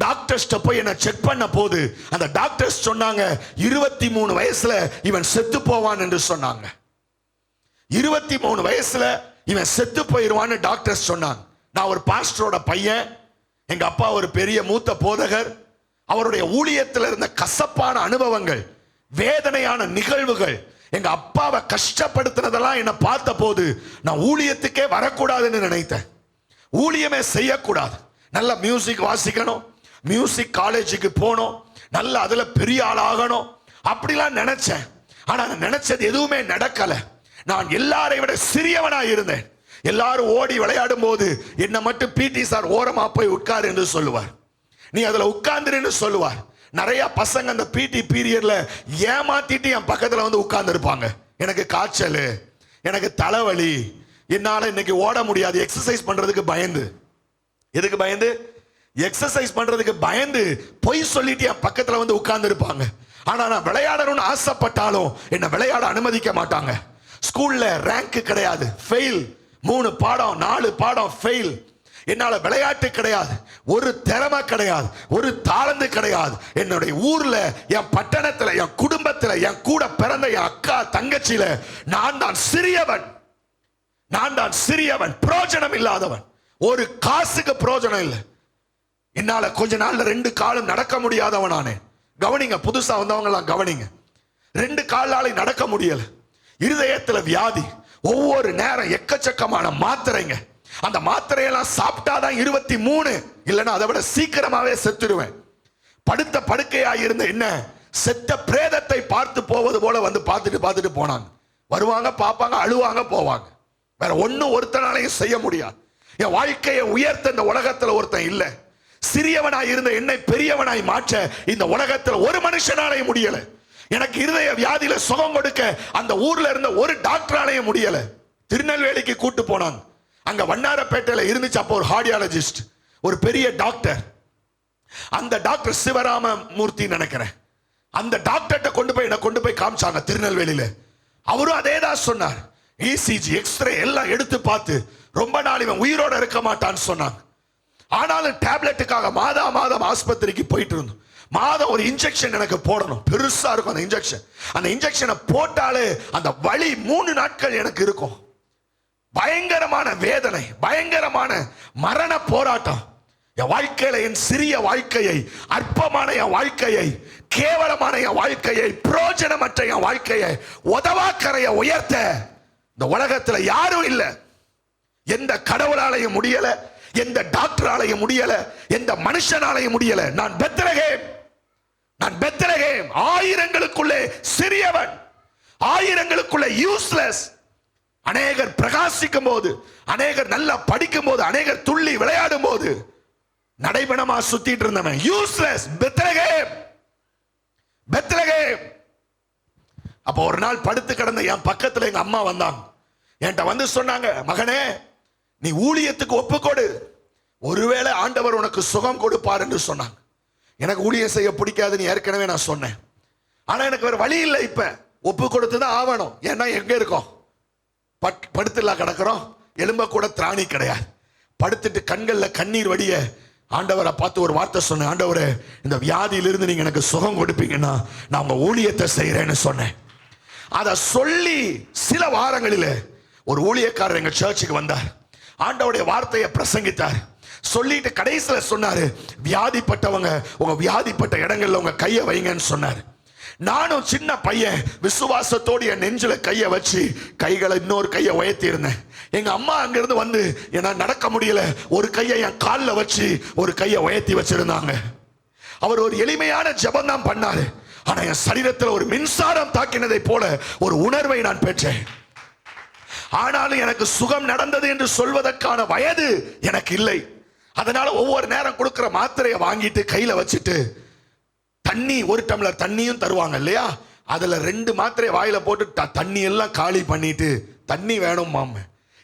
[SPEAKER 2] டாக்டர்ஸ்ட போய் என்ன செக் பண்ண போது அந்த டாக்டர்ஸ் சொன்னாங்க, 23 வயசுல இவன் செத்து போவான் என்று சொன்னாங்க. 23 வயசுல இவன் செத்து போயிடுவான்னு டாக்டர்ஸ் சொன்னாங்க. நான் ஒரு பாஸ்டரோட பையன், எங்க அப்பா ஒரு பெரிய மூத்த போதகர். அவருடைய ஊழியத்தில் இருந்த கசப்பான அனுபவங்கள், வேதனையான நிகழ்வுகள், எங்க அப்பாவை கஷ்டப்படுத்தினதெல்லாம் என்ன பார்த்த போது நான் ஊழியத்துக்கே வரக்கூடாதுன்னு நினைத்தேன். ஊழியமே செய்யக்கூடாது, நல்ல மியூசிக் வாசிக்கணும், மியூசிக் காலேஜுக்கு போகணும், நல்ல அதுல பெரிய ஆளாகணும் அப்படிலாம் நினைச்சேன். ஆனா நினைச்சது எதுவுமே நடக்கல. நான் எல்லாரை விட சிறியவனாய் இருந்தேன். எல்லாரும் ஓடி விளையாடும் போது என்ன மட்டும் பிடி சார் ஓரமா போய் உட்காரு என்று சொல்லுவார், நீ அதுல உட்கார்ந்துருன்னு சொல்லுவார். நிறைய பசங்க அந்த பிடி பீரியட்ல ஏமாத்திட்டு என் பக்கத்துல வந்து உட்கார்ந்து இருப்பாங்க. எனக்கு காய்ச்சல், எனக்கு தலைவலி, என்னால இன்னைக்கு ஓட முடியாது, எக்ஸசைஸ் பண்றதுக்கு பயந்து. எதுக்கு பயந்து? எக்ஸசைஸ் பண்றதுக்கு பயந்து பொய் சொல்லிட்டு என் பக்கத்துல வந்து உட்கார்ந்து இருப்பாங்க. ஆனா நான் விளையாடணும்னு ஆசைப்பட்டாலும் என்ன விளையாட அனுமதிக்க மாட்டாங்க. ஸ்கூல்ல ரேங்க் கிடையாது, ஃபெயில். 3 பாடம் 4 பாடம் ஃபெயில். என்னால விளையாட்டு கிடையாது, ஒரு திறமை கிடையாது, ஒரு தாளந்து கிடையாது. என்னுடைய ஊர்ல, என் பட்டணத்துல, என் குடும்பத்துல, என் கூட பிறந்த என் அக்கா தங்கச்சியில நான் தான் சிறியவன். நான் தான் சிறியவன், பிரயோஜனம் இல்லாதவன், ஒரு காசுக்கு பிரயோஜனம் இல்லை. என்னால கொஞ்ச நாள்ல 2 காலும் நடக்க முடியாதவனானே. கவனிங்க, புதுசா வந்தவங்க எல்லாம் கவனிங்க. 2 காலால நடக்க முடியல, இருதயத்துல வியாதி, ஒவ்வொரு நேரம் எக்கச்சக்கமான மாத்திரைங்க. அந்த மாத்திரையெல்லாம் சாப்பிட்டாதான் 23, இல்லைன்னா அதை விட சீக்கிரமாவே செத்துருவேன். படுத்த படுக்கையா இருந்த என்ன செத்த பிரேதத்தை பார்த்து போவது போல வந்து பார்த்துட்டு போனாங்க. வருவாங்க, பார்ப்பாங்க, அழுவாங்க, போவாங்க. வேற ஒன்னும் ஒருத்தனாலையும் செய்ய முடியாது. என் வாழ்க்கையை உயர்த்த இந்த உலகத்துல ஒருத்தன் இல்லை. சிறியவனாய் இருந்த என்னை பெரியவனாய் மாற்ற இந்த உலகத்துல ஒரு மனுஷனாலையும் முடியல. எனக்கு இருதய வியாதியில சுகம் கொடுக்க அந்த ஊர்ல இருந்த ஒரு டாக்டராலையும் முடியல. திருநெல்வேலிக்கு கூட்டு போனாங்க. அங்க வண்ணாரப்பேட்டையில இருந்துச்சு அப்போ ஒரு கார்டியாலஜிஸ்ட், ஒரு பெரிய டாக்டர். அந்த டாக்டர் சிவராம மூர்த்தி நினைக்கிறேன். அந்த டாக்டர்கிட்ட கொண்டு போய் காமிச்சாங்க திருநெல்வேலியில. அவரும் அதே தான் சொன்னார். இசிஜி, எக்ஸ்ரே எல்லாம் எடுத்து பார்த்து ரொம்ப நாள் இவன் உயிரோட இருக்க மாட்டான்னு சொன்னாங்க. ஆனாலும் டேப்லெட்டுக்காக மாதம் ஆஸ்பத்திரிக்கு போயிட்டு இருந்தோம். மாதம் ஒரு இன்ஜெக்ஷன் எனக்கு போடணும், பெருசா இருக்கும் அந்த இன்ஜெக்ஷன். அந்த இன்ஜெக்ஷனை போட்டாலே அந்த வலி 3 நாட்கள் எனக்கு இருக்கும். பயங்கரமான வேதனை, பயங்கரமான மரண போராட்டம். என் வாழ்க்கையில என் சிறிய வாழ்க்கையை, அற்பமான என் வாழ்க்கையை, கேவலமான என் வாழ்க்கையை, பிரயோஜனமற்ற என் வாழ்க்கையை, உதவாக்கரையை உயர்த்த இந்த உலகத்துல யாரும் இல்லை. எந்த கடவுளாலையும் முடியல,
[SPEAKER 4] எந்த டாக்டராலையும் முடியல, எந்த மனுஷனாலையும் முடியல. நான் பெத்லகேம் ஆயிரங்களுக்குள்ளே சிறியவன், ஆயிரங்களுக்குள்ளே யூஸ்லெஸ். அநேகர் பிரகாசிக்கும் போது, அநேகர் நல்லா படிக்கும் போது, அநேகர் துள்ளி விளையாடும் போது நடைபெணமா சுத்திட்டு இருந்தவன் யூஸ்லெஸ். பெத்லகேம். அப்போ ஒரு நாள் படுத்து கிடந்த என் பக்கத்துல எங்க அம்மா வந்தாங்க. என்கிட்ட வந்து சொன்னாங்க, மகனே நீ ஊழியத்துக்கு ஒப்புக்கொடு, ஒருவேளை ஆண்டவர் உனக்கு சுகம் கொடுப்பார் என்று சொன்னாங்க. எனக்கு ஊழியம் செய்ய பிடிக்காதுன்னு ஏற்கனவே நான் சொன்னேன். ஆனா எனக்கு வேற வழி இல்லை, இப்ப ஒப்பு கொடுத்துதான் ஆகணும். ஏன்னா எங்க இருக்கோம், படுத்துலா கிடக்கிறோம், எலும்ப கூட திராணி கிடையாது. படுத்துட்டு கண்கள்ல கண்ணீர் வடிய ஆண்டவரை பார்த்து ஒரு வார்த்தை சொன்னேன், ஆண்டவரே இந்த வியாதியிலிருந்து நீங்க எனக்கு சுகம் கொடுப்பீங்கன்னா நான் உங்க ஊழியத்தை செய்யறேன்னு சொன்னேன். அதை சொல்லி சில வாரங்களில் ஒரு ஊழியக்காரர் எங்க சர்ச்சுக்கு வந்தார், ஆண்டவருடைய வார்த்தையை பிரசங்கித்தார். சொல்லிட்டு கடைசியில சொன்னாரு, வியாதிப்பட்டவங்க உங்க வியாதிப்பட்ட இடங்கள்ல உங்க கையை வைங்கன்னு சொன்னார். நானும் சின்ன பையன் விசுவாசத்தோடு என் நெஞ்சில கையை வச்சு கைகளை இன்னொரு கையை உயர்த்தி இருந்தேன். எங்க அம்மா அங்கிருந்து வந்து என்னால் நடக்க முடியல, ஒரு கையை என் காலில் வச்சு ஒரு கையை உயர்த்தி வச்சிருந்தாங்க. அவர் ஒரு எளிமையான ஜெபம் தான் பண்ணாரு. ஆனா என் சரீரத்தில் ஒரு மின்சாரம் தாக்கினதை போல ஒரு உணர்வை நான் பெற்றேன். ஆனாலும் எனக்கு சுகம் நடந்தது என்று சொல்வதற்கான வயது எனக்கு இல்லை. அதனால ஒவ்வொரு நேரம் கொடுக்கிற மாத்திரையை வாங்கிட்டு கையில வச்சுட்டு, தண்ணி ஒரு டம்ளர் தண்ணியும் தருவாங்க இல்லையா, அதுல 2 மாத்திரை வாயில போட்டு தண்ணி எல்லாம் காலி பண்ணிட்டு, தண்ணி வேணும் மாம.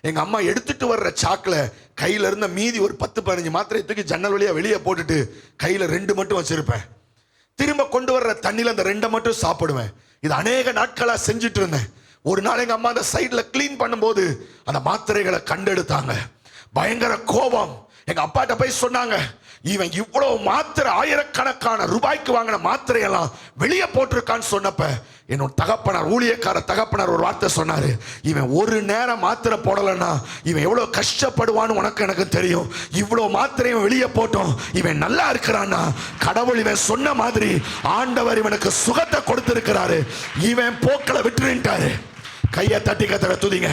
[SPEAKER 4] எங்க அம்மா எடுத்துட்டு வர்ற சாக்குல கையில இருந்த மீதி ஒரு 10-15 மாத்திரை தூக்கி ஜன்னல் வழியா வெளியே போட்டுட்டு கையில 2 மட்டும் வச்சிருப்பேன். திரும்ப கொண்டு வர்ற தண்ணியில அந்த 2 மட்டும் சாப்பிடுவேன். இது அநேக நாட்களா செஞ்சுட்டு இருந்தேன். ஒரு நாள் எங்க அம்மா அந்த சைட்ல கிளீன் பண்ணும்போது அந்த மாத்திரைகளை கண்டெடுத்தாங்க. பயங்கர கோபம். எங்க அப்பாட்ட போய் சொன்னாங்க, இவன் இவ்வளவு மாத்திரை ஆயிரக்கணக்கான ரூபாய்க்கு வாங்கின மாத்திரையெல்லாம் வெளியே போட்டிருக்கான்னு சொன்னப்ப என்னோட தகப்பனார், ஊழியக்கார தகப்பனார் ஒரு வார்த்தை சொன்னாரு, இவன் ஒரு நேரம் மாத்திரை போடலன்னா இவன் எவ்வளவு கஷ்டப்படுவான்னு உனக்கு எனக்கு தெரியும். இவ்வளவு மாத்திரையும் வெளியே போட்டோம், இவன் நல்லா இருக்கிறான்னா கடவுள் இவன் சொன்ன மாதிரி ஆண்டவர் இவனுக்கு சுகத்தை கொடுத்திருக்கிறாரு, இவன் போக்களை விட்டுருட்டாரு. கையை தட்டி கத்தர துதிங்க.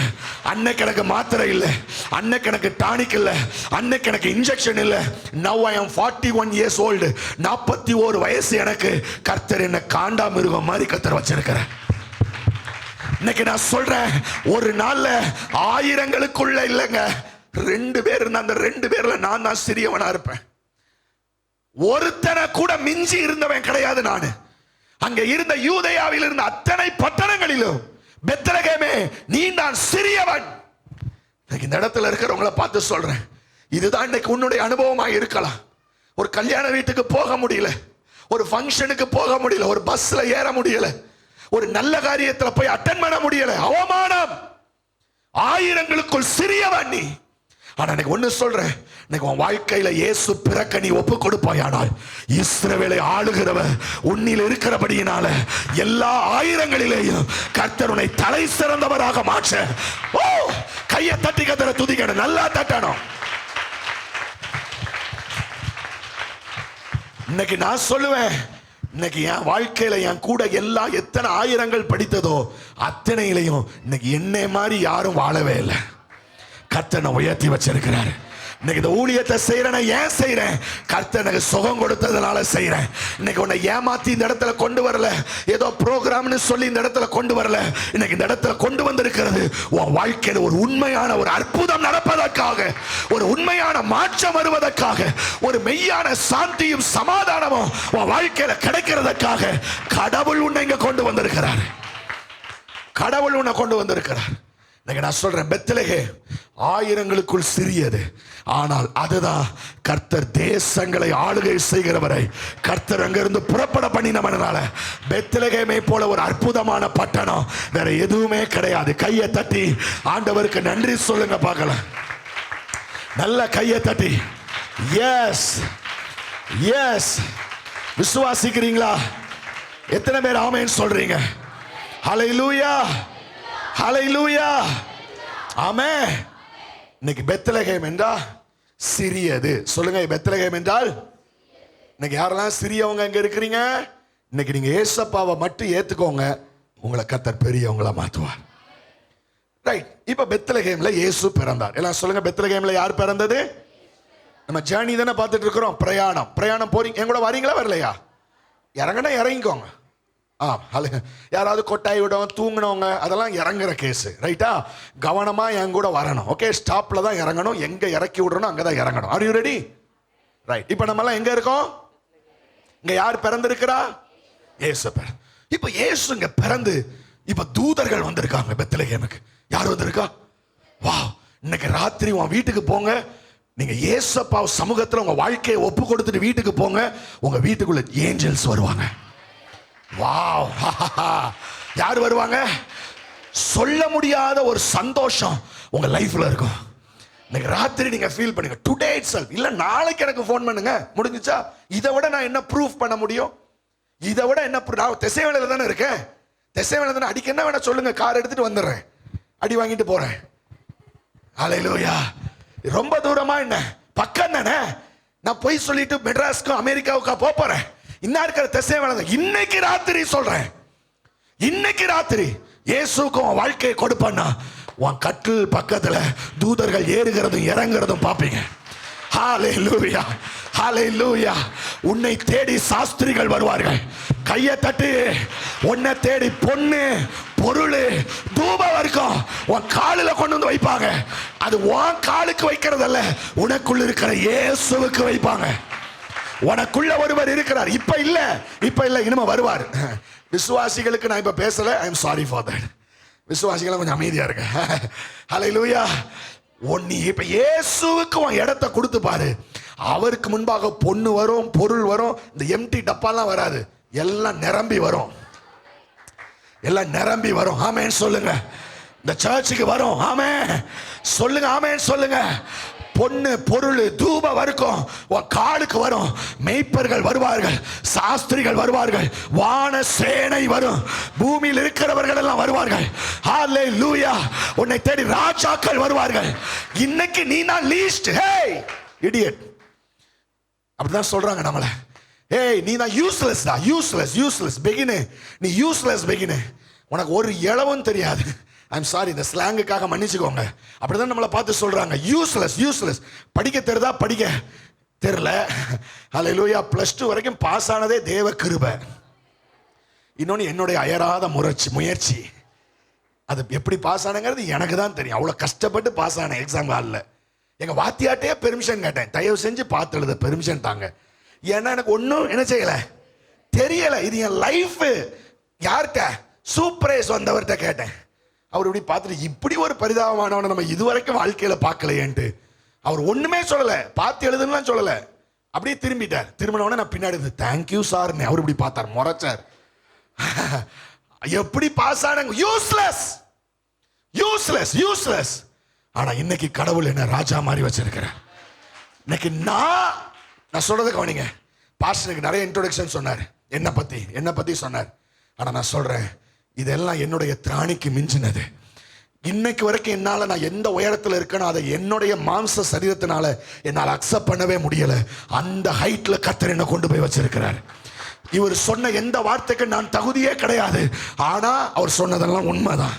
[SPEAKER 4] அன்னைக்கு எனக்கு மாத்திரை இல்லை, அன்னைக்கு எனக்கு டானிக் இல்லை, அன்னைக்கு எனக்கு இன்ஜெக்ஷன் இல்லை. Now I am 41 years old. 41 வயசு எனக்கு. கர்த்தர் என்ன காண்டா மிருகம் மாதிரி கர்த்தர் வச்சிருக்கிறேன். இன்னைக்கு நான் சொல்றேன், ஒரு நாள்ல ஆயிரங்களுக்குள்ள இல்லைங்க, 2 பேர் இருந்தா அந்த 2 பேர்ல நான் தான் சிறியவனா இருப்பேன். ஒருத்தனை கூட மிஞ்சி இருந்தவன் கிடையாது நானு. அங்க இருந்த யூதேயாவில் இருந்த அத்தனை பட்டணங்களிலும் பெத்லகேமே நீ நான் சிறியவன். இந்த இடத்துல இருக்கிறவங்களை பார்த்து சொல்றேன், இதுதான் இன்னைக்கு உன்னுடைய அனுபவமாக இருக்கலாம். ஒரு கல்யாண வீட்டுக்கு போக முடியல, ஒரு ஃபங்க்ஷனுக்கு போக முடியல, ஒரு பஸ்ல ஏற முடியல, ஒரு நல்ல காரியத்தில் போய் அட்டெண்ட் பண்ண முடியல, அவமானம். ஆயிரங்களுக்குள் சிறியவன் நீ. ஆனா எனக்கு ஒண்ணு சொல்றேன், இன்னைக்கு உன் வாழ்க்கையில இயேசு பிறக்க நீ ஒப்பு கொடுப்பாயானால் இஸ்ரவேலை ஆளுகிறவர் உன்னில் இருக்கிறபடியினால எல்லா ஆயிரங்களிலேயும் கர்த்தர் உன்னை தலை சிறந்தவராக மாற்ற. ஓ, கையை தட்டி கர்த்தரை துதிக்கணும், நல்லா தட்டணும். இன்னைக்கு நான் சொல்லுவேன், இன்னைக்கு என் வாழ்க்கையில என் கூட எல்லா எத்தனை ஆயிரங்கள் படித்ததோ அத்தனையிலையும் இன்னைக்கு என்னை மாதிரி யாரும் வாழவே இல்லை. கர்த்தனை உயர்த்தி வச்சிருக்கிறாரு. இன்னைக்கு இந்த ஊழியத்தை செய்யறேன், ஏன் செய்யறேன்? கர்த்தர் எனக்கு சுகம் கொடுத்ததுனால செய்யறேன். இன்னைக்கு உன்னை ஏமாத்தி இந்த இடத்துல கொண்டு வரல, ஏதோ ப்ரோக்ராம்னு சொல்லி இந்த இடத்துல கொண்டு வரல. இன்னைக்கு இந்த இடத்துல கொண்டு வந்திருக்கிறது உன் வாழ்க்கையில ஒரு உண்மையான ஒரு அற்புதம் நடப்பதற்காக, ஒரு உண்மையான மாற்றம் வருவதற்காக, ஒரு மெய்யான சாந்தியும் சமாதானமும் உன் வாழ்க்கையில கிடைக்கிறதுக்காக கடவுள் உன்னை இங்க கொண்டு வந்திருக்கிறார். கடவுள் உன்னை கொண்டு வந்திருக்கிறார். நான் சொல்றேன், பெத்லகேம் ஆயிரங்களுக்குள் சிறியது, ஆனால் அதுதான் கர்த்தர் தேசங்களை ஆளுகை செய்கிறவரை கர்த்தர் அங்கிருந்து புறப்பட பண்ணினவனால பெத்லகேமை போல ஒரு அற்புதமான பட்டணம் வேற எதுவுமே கிடையாது. கையை தட்டி ஆண்டவருக்கு நன்றி சொல்லுங்க பார்க்கலாம். நல்ல கையை தட்டி எஸ் எஸ். விசுவாசிக்கிறீங்களா? எத்தனை பேர் ஆமென் சொல்றீங்க? ஹல்லேலூயா ஹல்லேலூயா ஆமென். இன்னைக்கு பெத்லகேம் என்றால் சிறியது. சொல்லுங்க, பெத்லகேம் என்றால் இன்னைக்கு யாரெல்லாம் சிறியவங்க இங்க இருக்கிறீங்க, இன்னைக்கு நீங்க ஏசப்பாவை மட்டும் ஏத்துக்கோங்க, உங்களை கர்த்தர் பெரியவங்களா மாத்துவார். ரைட். இப்ப பெத்லகேம்ல இயேசு பிறந்தார். எல்லாம் சொல்லுங்க, பெத்லகேம்ல யார் பிறந்தது? நம்ம ஜேர்னி தானே பார்த்துட்டு இருக்கிறோம். பிரயாணம் போறீங்க, என் கூட வரீங்களா வரலையா? இறங்கினா இறங்கிக்கோங்க. யாராவது கொட்டாய் விடும் தூங்கினவங்க அதெல்லாம் இறங்குற கேஸ், ரைட்டா? கவனமா என் கூட வரணும். ஓகே, ஸ்டாப்ல தான் இறங்கணும், எங்க இறக்கி விடணும் அங்கதான் இறங்கணும். Are you ready? ரைட். இப்போ நம்ம எல்லாம் எங்க இருக்கோம்? இங்க யார் பிறந்திருக்கிறா? இயேசு. இப்ப இயேசு இங்க பிறந்து இப்ப தூதர்கள் வந்திருக்காங்க பெத்லகேமுக்கு. யார் வந்திருக்கா? வா, இன்னைக்கு ராத்திரி உன் வீட்டுக்கு போங்க, நீங்க இயேசப்பா சமூகத்துல உங்க வாழ்க்கையை ஒப்பு கொடுத்துட்டு வீட்டுக்கு போங்க, உங்க வீட்டுக்குள்ள ஏஞ்சல்ஸ் வருவாங்க. வாவ், யார் வருவாங்க? சொல்ல முடியாத ஒரு சந்தோஷம் உங்க லைஃப்ல இருக்கும். இன்னைக்கு ராத்திரி நீங்க ஃபீல் பண்ணுங்க, டுடே இட்செல்ஃப், இல்ல நாளைக்கு எனக்கு ஃபோன் பண்ணுங்க, முடிஞ்சுச்சா? இதை விட நான் என்ன ப்ரூஃப் பண்ண முடியும்? இதை விட என்ன? நான் திசைவேளையில தானே இருக்கேன், திசைவேளையில தானே. அடிக்க என்ன வேணா சொல்லுங்க, கார் எடுத்துட்டு வந்துடுறேன், அடி வாங்கிட்டு போறேன். ஹல்லேலூயா. ரொம்ப தூரமா என்ன, பக்கம் தானே. நான் போய் சொல்லிட்டு மெட்ராஸ்க்கும் அமெரிக்காவுக்கா போறேன். இன்னும் இருக்கிற திசைவேளை இன்னைக்கு ராத்திரி சொல்றேன், இன்னைக்கு ராத்திரி இயேசுக்கும் வாழ்க்கையை கொடுப்பான்னா உன் கட்டில் பக்கத்துல தூதர்கள் ஏறுகிறதும் இறங்குறதும் பாப்பீங்க. ஹல்லேலூயா, ஹல்லேலூயா. உன்னை தேடி சாஸ்திரிகள் வருவார்கள். கையை தட்டி, உன்னை தேடி பொண்ணு பொருள் தூபம் வரைக்கும் உன் காலில் கொண்டு வந்து வைப்பாங்க. அது உன் காலுக்கு வைக்கிறதல்ல, உனக்குள்ள இருக்கிற இயேசுவுக்கு வைப்பாங்க. உனக்குள்ள ஒருவர் இருக்கிறார். இப்ப இல்ல, இனிமே வருவார். விசுவாசிகளுக்கு நான் இப்ப பேசல, I am sorry for that. விசுவாசிகளை கொஞ்சம் அமைதியா இருக்க. ஹல்லேலூயா. நீ இப்ப இயேசுவுக்கு உன் இடத்தை கொடுத்து பாரு. அவருக்கு முன்பாக பொண்ணு வரும், பொருள் வரும். இந்த எம்டி டப்பாலாம் வராது, எல்லாம் நிரம்பி வரும், எல்லாம் நிரம்பி வரும். ஆமென் சொல்லுங்க. இந்த சர்ச்சுக்கு வரும். ஆமென் சொல்லுங்க, ஆமென் சொல்லுங்க. பொண்ணு பொருள் தூப வரைக்கும் உன் காலுக்கு வரும். மேய்ப்பர்கள் வருவார்கள், சாஸ்திரிகள் வருவார்கள், வான சேனை வரும், பூமியில் இருக்கிறவர்கள் எல்லாம் வருவார்கள். ஹல்லேலூயா. உன்னை தேடி ராஜாக்கள் வருவார்கள். இன்னைக்கு நீ தான் லீஸ்ட். ஹே இடியட், அப்படிதான் சொல்றாங்க நம்மள. ஏய், நீ தான் யூஸ்லெஸ் தான், யூஸ்லெஸ் பெகினு. நீ யூஸ்லெஸ் பெகினு, உனக்கு ஒரு இளவும் தெரியாது. ஐம் சாரி, இந்த ஸ்லாங்குக்காக மன்னிச்சுக்கோங்க. அப்படிதான் நம்மளை பார்த்து சொல்றாங்க, யூஸ்லெஸ். படிக்க தெரியுதா? படிக்க தெரியல. ஹல்லேலூயா. +2 வரைக்கும் பாஸ் ஆனதே தேவ கிருபை. இன்னொன்று என்னுடைய அயராத முயற்சி. அது எப்படி பாஸ் ஆனங்கிறது எனக்கு தான் தெரியும். அவ்வளோ கஷ்டப்பட்டு பாஸ் ஆனேன் எக்ஸாம் ஹாலில். எங்கள் வாத்தியாட்டே பெர்மிஷன் கேட்டேன், தயவு செஞ்சு பார்த்து எழுத பெர்மிஷன் தாங்க. ஏன்னா எனக்கு ஒன்றும் என்ன செய்யலை, தெரியலை. இது என் லைஃப். யார்கிட்ட? சூப்பர்வைஸ் வந்தவர்கிட்ட கேட்டேன். அவர் இப்படி பார்த்துட்டு, இப்படி ஒரு பரிதாபமானவனை நம்ம இதுவரைக்கும் வாழ்க்கையில பார்க்கலையேன்ட்டு. அவர் ஒண்ணுமே சொல்லலை, பார்த்து எழுதுன்னு சொல்லலை, அப்படியே திரும்பிட்டார். திரும்பினவனே நான் பின்னாடி தேங்க்யூ சார்னு அவர் இப்படி பார்த்தார், முறைச்சார். எப்படி பாஸ் ஆனாங்க? யூஸ்லெஸ். ஆனா இன்னைக்கு கடவுள் என்ன ராஜா மாதிரி வச்சிருக்கிறார். இன்னைக்கு நான் சொல்றதை கவனிங்க. பாஸ்டருக்கு நிறைய இன்ட்ரோடக்ஷன் சொன்னார், என்னை பத்தி சொன்னார். ஆனா நான் சொல்றேன், இதெல்லாம் என்னுடைய திராணிக்கு மிஞ்சினது. இன்னைக்கு வரைக்கும் என்னால நான் எந்த உயரத்தில் இருக்கேனோ அதை என்னுடைய மாம்ச சரீரத்தினால என்னால் அக்செப்ட் பண்ணவே முடியல. அந்த ஹைட்ல கர்த்தர் என்ன கொண்டு போய் வச்சிருக்கிறார். இவர் சொன்ன எந்த வார்த்தைக்கு நான் தகுதியே கிடையாது. ஆனா அவர் சொன்னதெல்லாம் உண்மைதான்.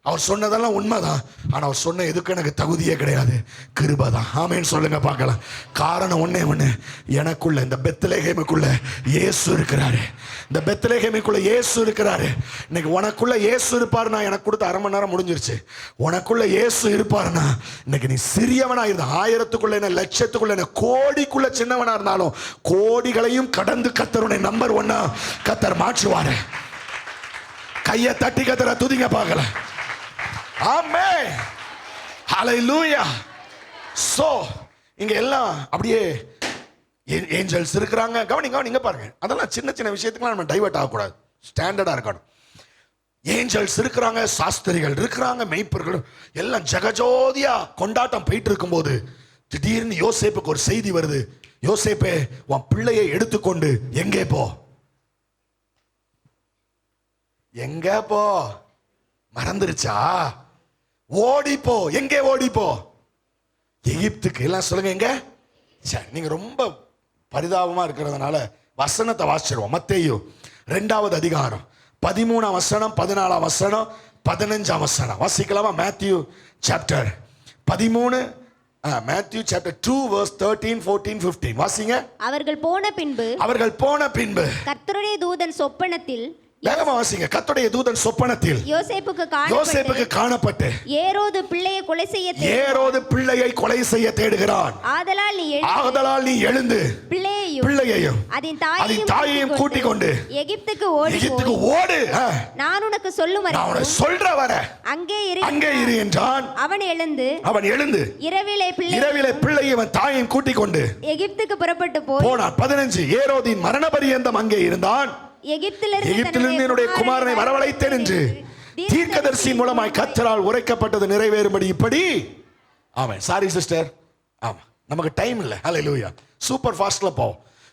[SPEAKER 4] ஆனா அவர் சொன்ன எதுக்கு எனக்கு தகுதியே கிடையாது, கிருபை தான். ஆமென் சொல்லுங்க பார்க்கலாம். காரணம் ஒண்ணே, எனக்குள்ள இந்த பெத்லகேமுக்குள்ள இயேசு இருக்கிறாரு. இந்த பெத்லகேமுக்குள்ள இயேசு இருக்கிறாரு. இன்னைக்கு உனக்குள்ள இயேசு இருப்பாருன்னா, எனக்கு கொடுத்த 1/2 மணி நேரம் முடிஞ்சிருச்சு. உனக்குள்ள இயேசு இருப்பாருன்னா இன்னைக்கு நீ சிறியவனா இருந்த 1000த்துக்குள்ள என்ன, லட்சத்துக்குள்ள என்ன, கோடிக்குள்ள சின்னவனா இருந்தாலும் கோடிகளையும் கடந்து கர்த்தருடைய நம்பர் 1 கர்த்தர் மாற்றுவாரு. கையை தட்டி கர்த்தரை துதிங்க பார்க்கலாம். ஆமென், ஹல்லேலூயா. சோ இங்க எல்லாம் அப்படியே ஏஞ்சல்ஸ் இருக்கிறாங்க. கவனிங்க பாருங்க. அதெல்லாம் சின்ன விஷயத்துக்குலாம் நம்ம டைவர்ட் ஆகக்கூடாது, ஸ்டாண்டர்டா இருக்கணும். ஏஞ்சல்ஸ் இருக்கிறாங்க, சாஸ்திரிகள் இருக்கிறாங்க, மெய்ப்பர்கள் எல்லாம் ஜெகஜோதியா கொண்டாட்டம் போயிட்டு இருக்கும்போது திடீர்னு யோசேப்புக்கு ஒரு செய்தி வருது. யோசேப்பே, உன் பிள்ளையை எடுத்துக்கொண்டு எங்கே போ? மறந்துருச்சா? ஓடிப்போ. எங்கே ஓடிப்போ? எகிப்துக்கு. எல்லாம் சொல்லுங்க எங்க. சரி, நீங்க ரொம்ப பரிதாபமா இருக்கிறதுனால வசனத்தை வாசிச்சிருவோம். மத்தேயு 2வது அதிகாரம் 13ஆம் வசனம், 14ஆம் வசனம், 15ஆம் வசனம் வாசிக்கலாமா? Matthew chapter 13 Matthew chapter 2 verse 13, 14, 15 வாசிங்க.
[SPEAKER 3] அவர்கள் போன பின்பு
[SPEAKER 4] அவர்கள் போன பின்பு
[SPEAKER 3] கர்த்தருடைய தூதன் சொப்பனத்தில்
[SPEAKER 4] வேகமா வாசிங்க. கர்த்தருடைய தூதன் சொப்பனத்தில் யோசேப்புக்கு காணப்பட்டு
[SPEAKER 3] ஏரோது பிள்ளையை கொலை செய்ய
[SPEAKER 4] ஏரோது பிள்ளையை கொலை செய்ய தேடுகிறான். ஆதலால் நீ எழுந்து பிள்ளையையும் அதன் தாயையும் கூட்டிக் கொண்டு எகிப்துக்கு ஓடு.
[SPEAKER 3] நான் உனக்கு சொல்லும்
[SPEAKER 4] சொல்ற வர அங்கே இரு என்றான்.
[SPEAKER 3] அவன் எழுந்து
[SPEAKER 4] இரவிலே பிள்ளையை அவன் தாயையும் கூட்டிக் கொண்டு
[SPEAKER 3] எகிப்துக்கு புறப்பட்டு
[SPEAKER 4] போனான். 15 ஏரோதின் மரண பரியந்தம் அங்கே இருந்தான். எகிப்திலிருந்து என்னுடைய குமாரனை வரவழைத்தேன் என்று தீர்க்கதரிசியின் மூலமாய் கர்த்தரால் உரைக்கப்பட்டது நிறைவேறும்படி இப்படி. ஆமென். சாரி சிஸ்டர், ஆமா நமக்கு டைம் இல்ல. ஹalleluya. சூப்பர் ஃபாஸ்ட்ல போ.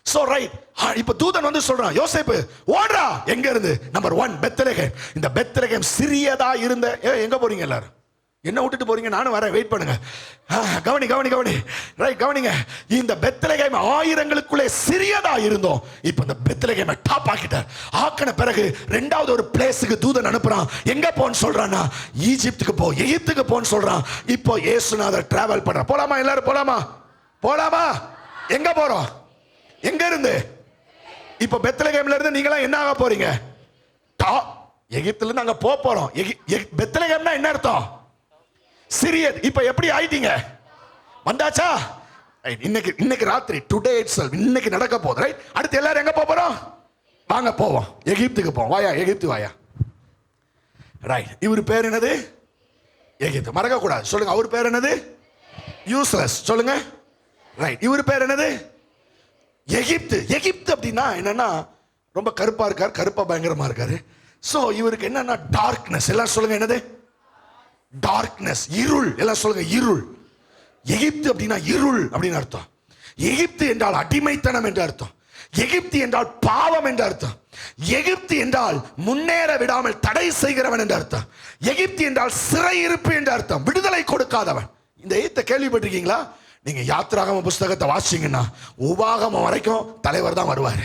[SPEAKER 4] So right. இப்ப தூதன் வந்து சொல்றான், யோசேப்பு ஓடுறா. எங்க இருந்து? Number 1 Bethlehem. இந்த பெத்லகேம் சிறியதா இருந்த எங்க போறீங்க எல்லாரும்? என்ன விட்டுட்டு போறீங்க? நானும் வரேன், வெயிட் பண்ணுங்க. கவனி ரைட், கவனிங்க. இந்த பெத்லகேம் ஆயிரங்களுக்குள்ளே சிறியதா இருந்தோம். இப்போ இந்த பெத்லகேமை டாப் ஆக்கின பிறகு ரெண்டாவது ஒரு பிளேஸுக்கு தூதன் அனுப்புறான். எங்க போன்னு சொல்றான்னா, ஈஜிப்துக்கு போ, எகிப்துக்கு போன்னு சொல்றான். இப்போ இயேசுநாதர் டிராவல் பண்ற. போலாமா எல்லாரும்? போலாமா? எங்க போறோம்? எங்க இருந்து? இப்போ பெத்லகேம்ல இருந்து நீங்களாம் என்ன ஆக போறீங்க? எகிப்துல இருந்து அங்க போறோம். பெத்லகேம்னா என்ன அர்த்தம்? சிறியது. இப்ப எப்படி ஆயிட்டீங்க? வந்தாச்சா? இன்னைக்கு ராத்திரி டுடே இட்செல்ஃப் இன்னைக்கு நடக்க போகுது. ரைட். அடுத்து எல்லாரும் எங்க போறோம்? வாங்க போவோம், எகிப்துக்கு போவோம். வாயா எகிப்து வாயா. ரைட். இவர் பேர் என்னது? எகிப்து. மறக்க கூடாது. சொல்லுங்க. அவர் பேர் என்னது? யூஸ்லெஸ். சொல்லுங்க. ரைட். இவர் பேர் என்னது? எகிப்து. எகிப்து அப்படின்னா என்னன்னா ரொம்ப கருப்பா இருக்காரு, கருப்பா பயங்கரமா இருக்காரு. சோ இவருக்கு என்னன்னா டார்க்னஸ். எல்லாம் சொல்லுங்க. என்னது? டார்க்னஸ், இருள். எல்லாம் சொல்லுங்க. இருள். எகிப்து அப்படின்னா இருள் அப்படின்னு அர்த்தம். எகிப்து என்றால் அடிமைத்தனம் என்று அர்த்தம். எகிப்து என்றால் பாவம் என்று அர்த்தம். எகிப்து என்றால் முன்னேற விடாமல் தடை செய்கிறவன் என்று அர்த்தம். எகிப்து என்றால் சிறையிருப்பு என்று அர்த்தம், விடுதலை கொடுக்காதவன். இந்த எகிப்தை கேள்விப்பட்டிருக்கீங்களா? நீங்க யாத்திராகம புஸ்தகத்தை வாசிச்சீங்கன்னா உபாகமம் வரைக்கும் தலைவர் தான் வருவார்.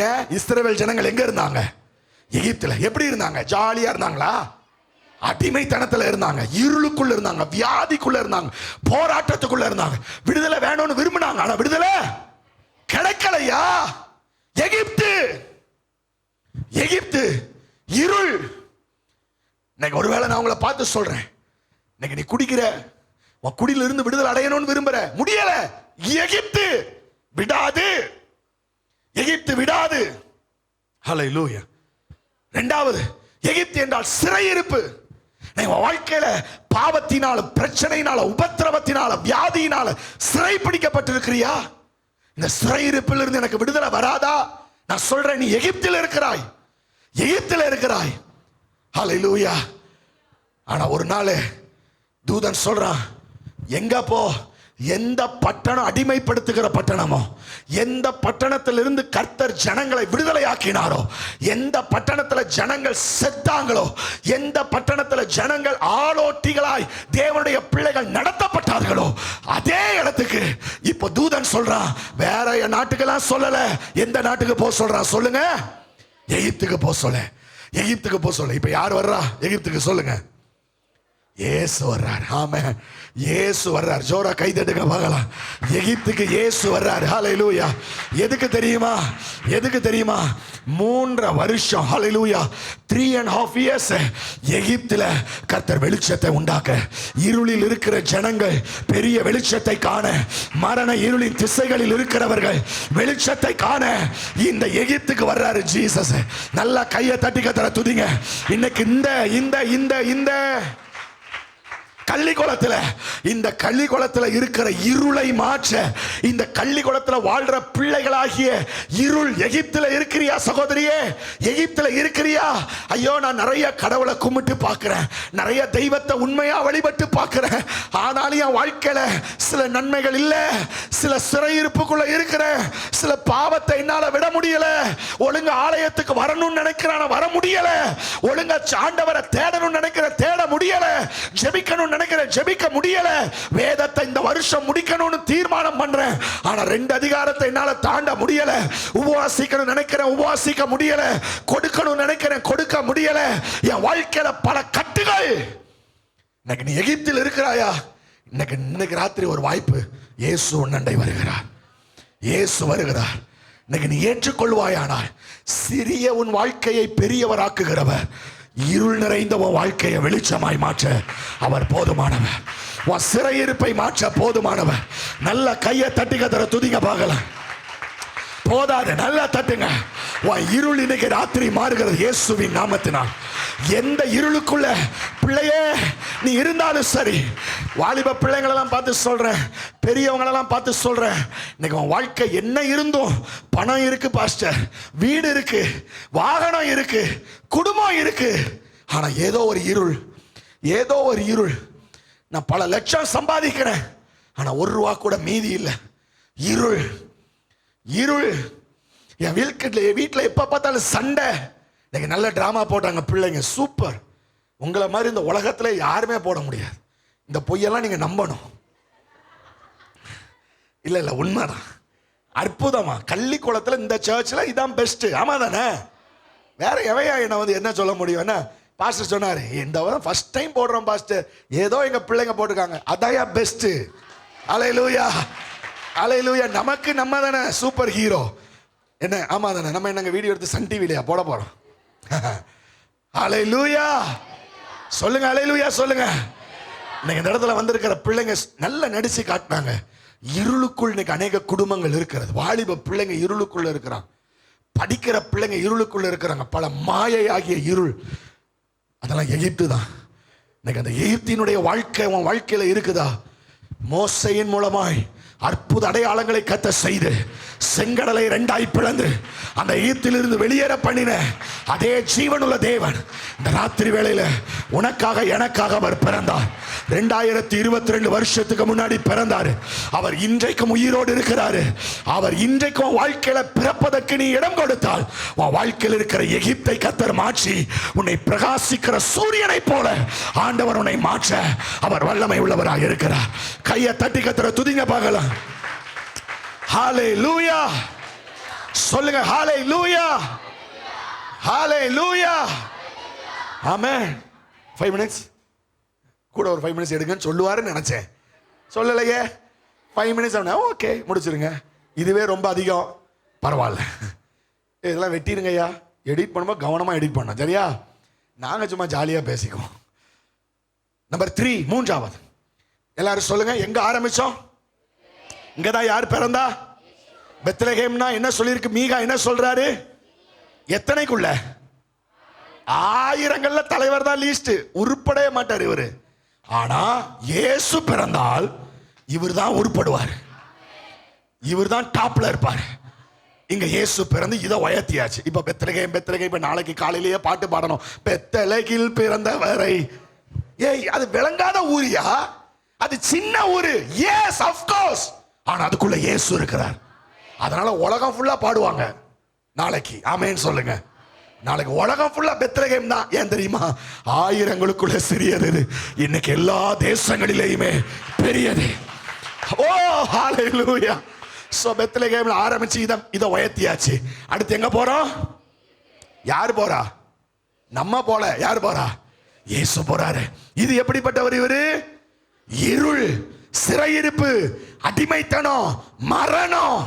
[SPEAKER 4] ஏன்? இஸ்ரவேல் ஜனங்கள் எங்க இருந்தாங்க? எகிப்துல. எப்படி இருந்தாங்க? ஜாலியா இருந்தாங்களா? அடிமைத்தனத்துல இருந்தாங்க, இருளுக்குள்ள இருந்தாங்க, வியாதிக்குள்ள இருந்தாங்க, போராட்டத்துக்குள்ள இருந்தாங்க. விடுதலை வேணும்னு விரும்பினாங்க, ஆனா விடுதலை கிடைக்கலையா? எகிப்து இருள். இன்னைக்கு ஒருவேளை நான் உங்களை பார்த்து சொல்றேன், இன்னைக்கு நீ குடிக்கிற, உன் குடியில இருந்து விடுதலை அடையணும்னு விரும்புற, முடியல. எகிப்து விடாது. ஹல்லேலூயா. இரண்டாவது, எகிப்து என்றால் சிறையிருப்பு. வாழ்க்கையில பாவத்தினால, பிரச்சனையினால, உபத்திரவத்தினால, வியாதியினால சிறை பிடிக்கப்பட்டிருக்கிறியா? இந்த சிறையிருப்பில் இருந்து எனக்கு விடுதலை வராதா? நான் சொல்றேன், நீ எகிப்தில் இருக்கிறாய். ஹல்லேலூயா. ஆனா ஒரு நாள் தூதன் சொல்றான், எங்க போ? எந்த பட்டணம் அடிமைப்படுத்துகிற பட்டணமோ, எந்த பட்டணத்திலிருந்து கர்த்தர் ஜனங்களை விடுதலை ஆக்கினாரோ, எந்த பட்டணத்தில் ஜனங்கள் செத்தாங்களோ, எந்த பட்டணத்தில் ஜனங்கள் ஆலோட்டிகளாய் தேவனுடைய பிள்ளைகள் நடத்தப்பட்டார்களோ, அதே இடத்துக்கு இப்போ தூதன் சொல்றான். வேற நாட்டுக்கெல்லாம் சொல்லல. எந்த நாட்டுக்கு போக சொல்றான் சொல்லுங்க? எகிப்துக்கு போக சொல்ல. இப்ப யார் வர்றா எகிப்துக்கு சொல்லுங்க? இயேசு வர்றார். ஆமென். இயேசு வர்றார். ஜோரா கை தட்டுங்க பார்க்கலாம். எகிப்துக்கு இயேசு வர்றார். ஹல்லேலூயா. எதுக்கு தெரியுமா? 3 வருஷம். ஹல்லேலூயா. 3.5 years எகிப்துல கர்த்தர் வெளிச்சத்தை உண்டாக்க, இருளில் இருக்கிற ஜனங்கள் பெரிய வெளிச்சத்தை காண, மரண இருளின் திசைகளில் இருக்கிறவர்கள் வெளிச்சத்தை காண இந்த எகிப்துக்கு வர்றாரு ஜீசஸ். நல்லா கையை தட்டி கர்த்தரை துதிங்க. இன்னைக்கு இந்த கள்ளிக்குளத்துல இருக்கிற இருளை மாற்ற, இந்த கள்ளிக்குளத்துல வாழ்ற பிள்ளைகளாகிய இருள். எகிப்துல இருக்கிறியா சகோதரியே? எகிப்துல இருக்கிறியா? ஐயோ, நான் நிறைய கடவுளை கும்பிட்டு பார்க்கிறேன், நிறைய தெய்வத்தை உண்மையா வழிபட்டு பார்க்கிறேன், ஆனாலும் என் வாழ்க்கையில சில நன்மைகள் இல்ல, சில சிறையிருப்புக்குள்ள இருக்கிறேன், சில பாவத்தை என்னால விட முடியல, ஒழுங்க ஆலயத்துக்கு வரணும்னு நினைக்கிறேன், வர முடியல, ஒழுங்க ஆண்டவரை தேடணும்னு நினைக்கிறேன், தேட முடியல, ஜெபிக்கணும் நினைக்கிறேன், ஜெபிக்க முடியல, வேதத்தை இந்த வருஷம் முடிக்கணும்னு தீர்மானம் பண்றேன், ஆனா 2 அதிகாரத்தை என்னால தாண்ட முடியல, உபவாசிக்கணும் நினைக்கிறேன், உபவாசிக்க முடியல, கொடுக்கணும் நினைக்கிறேன், கொடுக்க முடியல, என் வாழ்க்கையில பல கட்டுகள். நீ எகிப்தில் இருக்கிறாயா? இன்னைக்கு ராத்திரி ஒரு வாய்ப்பு. இயேசு உன்னண்டை வருகிறார், இயேசு வருகிறார். இன்னைக்கு நீ ஏற்றுக்கொள்வாயானால் சிறிய உன் வாழ்க்கையை பெரியவராக்குகிறவர், இருள் நிறைந்த உன் வாழ்க்கையை வெளிச்சமாய் மாற்ற அவர் போதுமானவர். உன் சிறையிருப்பை மாற்ற போதுமானவர். நல்ல கையை தட்டி கத்தர துதிங்க பார்க்கலாம். போதாது, நல்லா தட்டுங்க. உன் இருள் இன்னைக்கு ராத்திரி மாறுகிறது இயேசுவின் நாமத்தினால். எந்த இருளுக்குள்ள பிள்ளையே நீ இருந்தாலும் சரி, வாலிப பிள்ளைங்களெல்லாம் பார்த்து சொல்றேன், பெரியவங்களெல்லாம் பார்த்து சொல்றேன், இன்னைக்கு உன் வாழ்க்கை என்ன இருந்தும், பணம் இருக்கு பாஸ்டர், வீடு இருக்கு, வாகனம் இருக்கு, குடும்பம் இருக்கு, ஆனா ஏதோ ஒரு இருள், ஏதோ ஒரு இருள். நான் பல லட்சம் சம்பாதிக்கிறேன், ஆனா ஒரு ரூபா கூட மீதி இல்லை. இருள், இருள். என் வீட்டில் எப்போ பார்த்தாலும் சண்டை. இன்னைக்கு நல்ல ட்ராமா போட்டாங்க பிள்ளைங்க, சூப்பர். உங்களை மாதிரி இந்த உலகத்தில் யாருமே போட முடியாது. இந்த பொய்யெல்லாம் நீங்கள் நம்பணும். இல்லை இல்லை, உண்மைதான், அற்புதமா. கள்ளிக்குளத்தில் இந்த சர்ச்சில் இதான் பெஸ்ட்டு. ஆமாம் தானே? வேற எவையா என்னை வந்து என்ன சொல்ல முடியும்? என்ன பாஸ்டர் சொன்னார், இந்த வாரம் ஃபர்ஸ்ட் டைம் போடுறோம் பாஸ்டர், ஏதோ எங்கள் பிள்ளைங்க போட்டிருக்காங்க, அதாயா பெஸ்ட்டு. அல்லேலூயா, அல்லேலூயா. நமக்கு நம்ம தானே சூப்பர் ஹீரோ. என்ன, ஆமா தானே? நம்ம என்னங்க வீடியோ எடுத்து சன் டிவிலையா போட போறோம்? அல்லேலூயா சொல்லுங்க, அல்லேலூயா சொல்லுங்க. இன்னைக்கு இந்த இடத்துல வந்திருக்கிற பிள்ளைங்க நல்லா நடிச்சு காட்டினாங்க. இருளுக்குள் இன்னைக்கு அநேக குடும்பங்கள் இருக்கிறது. வாலிப பிள்ளைங்க இருளுக்குள்ள இருக்கிறாங்க, படிக்கிற பிள்ளைங்க இருளுக்குள்ள இருக்கிறாங்க. பல மாயை ஆகிய இருள், அதெல்லாம் எகிப்து தான். இன்னைக்கு அந்த எகிப்தினுடைய வாழ்க்கை உன் வாழ்க்கையில இருக்குதா? மோசையின் மூலமாய் அற்புத அடையாளங்களை கத்த செய்து செங்கடலை இரண்டாய் பிளந்து அந்த எகிப்திலிருந்து வெளியேற பண்ணின அதே ஜீவனுள்ள தேவன் இந்த ராத்திரி வேளையில உனக்காக எனக்காக அவர் பிறந்தார். 2022 வருஷத்துக்கு முன்னாடி பிறந்தாரு. அவர் இன்றைக்கும் உயிரோடு இருக்கிறாரு. அவர் இன்றைக்கும் வாழ்க்கையில பிறப்பதற்கு நீ இடம் கொடுத்தால் உன் வாழ்க்கையில் இருக்கிற எகிப்தை கத்தர் மாற்றி உன்னை பிரகாசிக்கிற சூரியனை போல ஆண்டவர் உன்னை மாற்ற அவர் வல்லமை உள்ளவராக இருக்கிறார். கையை தட்டி கத்தர துதிங்க பார்க்கலாம். ஹalleluya சொல்லுங்க, ஹalleluya, ஹalleluya, ஆமென். 5 minutes கூட ஒரு 5 minutes எடுங்கன்னு சொல்லுவாருன்னு நினைச்சேன், சொல்லலையே. 5 minutes ஆனா ஓகே, முடிச்சிருங்க. இதுவே ரொம்ப அதிகம், பரவாயில்ல, இதெல்லாம் வெட்டிருங்க ஐயா. எடிட் பண்ணும்போது கவனமா எடிட் பண்ணோம், சரியா? நாங்க சும்மா ஜாலியா பேசிக்குவோம். நம்பர் 3, மூன்றாவது. எல்லாரும் சொல்லுங்க, எங்க ஆரம்பிச்சோம்? இங்கதான் யார் பிறந்தா? பெத்லகேம்னா என்ன சொல்லியிருக்கு? மீகா என்ன சொல்றாரு? எத்தனைக்குள்ள? 1000 தலைவர் தான் லீஸ்ட், உருப்படவே மாட்டார் இவரு. ஆனா இயேசு பிறந்தால் இவர் தான் உருப்படுவார், இவர் தான் டாப்ல இருப்பார். இங்க இயேசு பிறந்து இதை உயர்த்தியாச்சு. இப்ப பெத்லகேம் பெத்லகேம், இப்ப நாளைக்கு காலையிலேயே பாட்டு பாடணும், பெத்லகில் பிறந்தவரை. ஏய், அது விளங்காத ஊரியா? அது சின்ன ஊரு. Yes, of course. ஆனா அதுக்குள்ள இயேசு இருக்கிறார். அதனால உலகம் ஃபுல்லா பாடுவாங்க நாளைக்கு. ஆமென் சொல்லுங்க. நாளைக்கு உலகம் ஃபுல்லா பெத்லகேம் தான். ஏன் தெரியுமா? 1000ங்களுக்குள்ள சிறியது இன்னைக்கு எல்லா தேசங்களிலேயுமே பெரியது. ஓ ஹalleluya. சோ பெத்லகேம்ல ஆரம்பிச்சு இத உயர்த்தியாச்சு. அடுத்து எங்க போறோம்? யார் போறா? நம்ம போல. யார் போறா? இயேசு போறாரு. இது எப்படிப்பட்டவர் இவரு? இருள், சிறையிருப்பு, அடிமைத்தனம், மரணம்,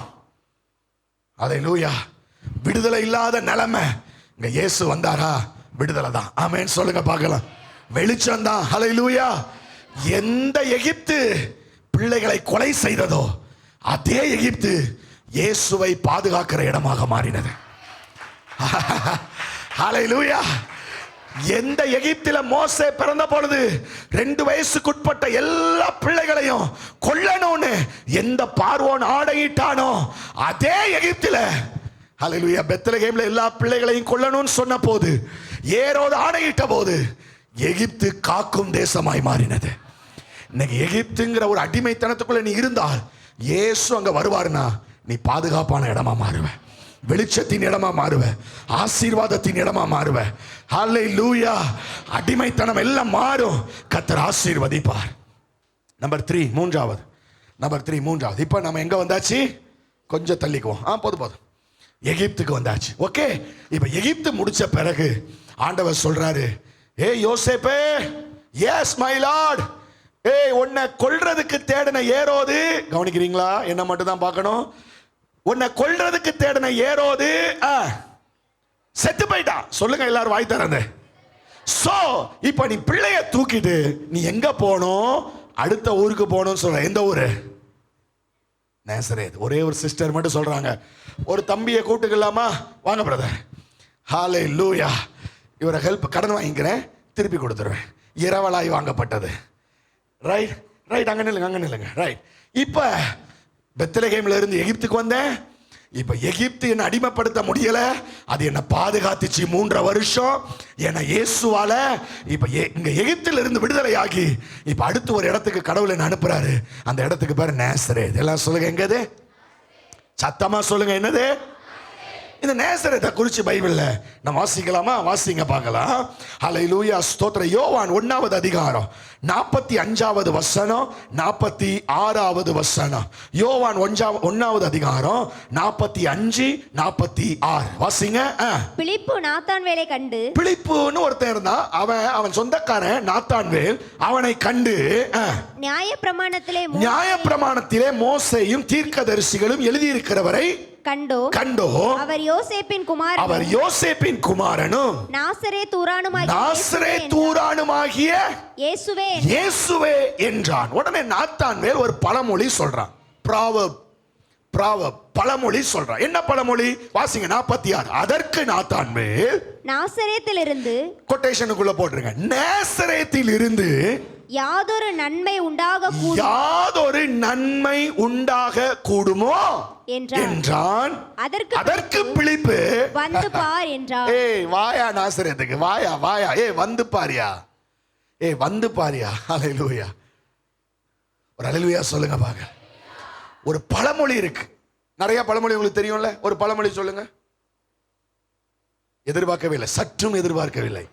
[SPEAKER 4] ஹalleluya, விடுதலை இல்லாத நிலைமை. இங்க இயேசு வந்தாரா? விடுதலை தான். ஆமென் சொல்லுங்க பார்க்கலாம். வெளிச்சம் தான். ஹalleluya. எந்த எகிப்து பிள்ளைகளை கொலை செய்ததோ அதே எகிப்து இயேசுவை பாதுகாக்கிற இடமாக மாறினது. ஹalleluya. எந்த எகிப்தில மோசே பிறந்த பொழுது 2 வயசுக்குட்பட்ட எல்லா பிள்ளைகளையும் கொல்லணும்னு எந்த பார்வோன் ஆணையிட்டானோ அதே எகிப்தில ஹalleluya பெத்லகேம்ல எல்லா பிள்ளைகளையும் கொல்லணும்னு சொன்ன போது, ஏரோது ஆணையிட்ட போது எகிப்து காக்கும் தேசமாய் மாறினது. இன்னைக்கு எகிப்துங்கிற ஒரு அடிமைத்தனத்துக்குள்ள நீ இருந்தால் இயேசு அங்க வருவாருன்னா நீ பாதுகாப்பான இடமா மாறுவ, வெளிச்சத்தின் இடமா மாறுவ, ஆசீர்வாதத்தின் இடமா மாறுவ. ஹalleluya. அடிமைத்தனம் எல்லாம் மாறும். கர்த்தர் ஆசீர்வதிப்பார். நம்பர் 3, மூன்றாவது. நம்பர் 3, மூன்றாவது. இப்போ நம்ம எங்க வந்தாச்சு? கொஞ்சம் தள்ளிக்குவோம். போதும். எகிப்துக்கு வந்தாச்சு. ஓகே. இப்போ எகிப்து முடிச்ச பிறகு ஆண்டவர் சொல்றாரு, ஏ யோசேப்பே, எஸ் மை லார்ட், ஏய், உன்னை கொல்றதுக்கு தேடின ஏரோது, கவனிக்கிறீங்களா? என்ன மட்டும் தான் பார்க்கணும். உன்னை கொல்றதுக்கு தேடின ஏரோது செத்து போயிட்டான். சொல்லுங்க எல்லாரும் வாய் திறந்து. சோ இப்ப நீ பிள்ளைய தூக்கிட்டு நீ எங்க போகணும்? அடுத்த ஊருக்கு போகணும்னு சொல்ற. எந்த ஊரு? நேசரேத். ஒரே ஒரு சிஸ்டர் மட்டும் சொல்றாங்க, ஒரு தம்பியை கூட்டுக்கலாமா? வாங்க பிரதர். ஹல்லேலூயா. இவரை ஹெல்ப் கடன் வாங்கிக்கிறேன், திருப்பி கொடுத்துருவேன். இரவலாய் வாங்கப்பட்டது. ரைட் ரைட், அங்க நில்லுங்க. ரைட். இப்ப பெத்லகேம்ல இருந்து எகிப்துக்கு வந்தேன். இப்ப எகிப்து என்ன அடிமைப்படுத்த முடியல, அது என்ன பாதுகாத்துச்சு 3 வருஷம் என்ன இயேசுவால. இப்ப இங்க எகிப்தில இருந்து விடுதலை ஆகி இப்ப அடுத்து ஒரு இடத்துக்கு கடவுள் என்ன அனுப்புறாரு. அந்த இடத்துக்கு பேரு நேசரேத். எல்லாம் சொல்லுங்க, எங்கது? சத்தமா சொல்லுங்க, என்னது? இந்த நேசரேத்தை குறிச்சு பைபிள்ல நம்ம வாசிக்கலாமா? வாசிங்க பார்க்கலாம். ஹல்லேலூயா, ஸ்தோத்திரம். யோவான் 1வது அதிகாரம் 45வது வசனம் 46வது வசனம். யோவான் 1வது அதிகாரம் 45 46 வாசிங்க.
[SPEAKER 3] பிலிப்பு நாத்தான்வேலை கண்டு,
[SPEAKER 4] பிலிப்புன்னு ஒருத்தன் இருந்தான், அவன் சொந்தக்காரன் நாத்தான்வேல். அவனை கண்டு நியாயப்பிரமாணத்திலே மோசேயும் தீர்க்கதரிசிகளும் எழுதியிருக்கிறவரை கண்டோ
[SPEAKER 3] அவர் யோசேப்பின் குமாரனும்
[SPEAKER 4] நாசரேத்தூரானுமாகிய இயேசுவே என்றான். உடனே நாத்தான்வேல் ஒரு பழமொழி சொல்றான். பழமொழி சொல்றான். என்ன பழமொழி? வாசிங்க 46. அதற்கு நாத்தான்வேல்,
[SPEAKER 3] நாசரேத்திலிருந்து,
[SPEAKER 4] கொட்டேஷனுக்குள்ள போட்டுருங்க, நேசரேத்திலிருந்து
[SPEAKER 3] யாதொரு நன்மை உண்டாக
[SPEAKER 4] கூடுமோ என்றான். அதற்கு பிலிப்பு,
[SPEAKER 3] வந்து பார் என்றார்.
[SPEAKER 4] ஏய் வாயா நாசரேத்துக்கு, வாயா. ஏய் வந்து பாரியா. ஹல்லேலூயா. ஒரு ஹல்லேலூயா சொல்லுங்க பாருங்க. ஒரு பழமொழி இருக்கு. நிறைய பழமொழி உங்களுக்கு தெரியும்ல. ஒரு பழமொழி சொல்லுங்க. எதிர்பார்க்கவில்லை, சற்றும் எதிர்பார்க்கவில்லை.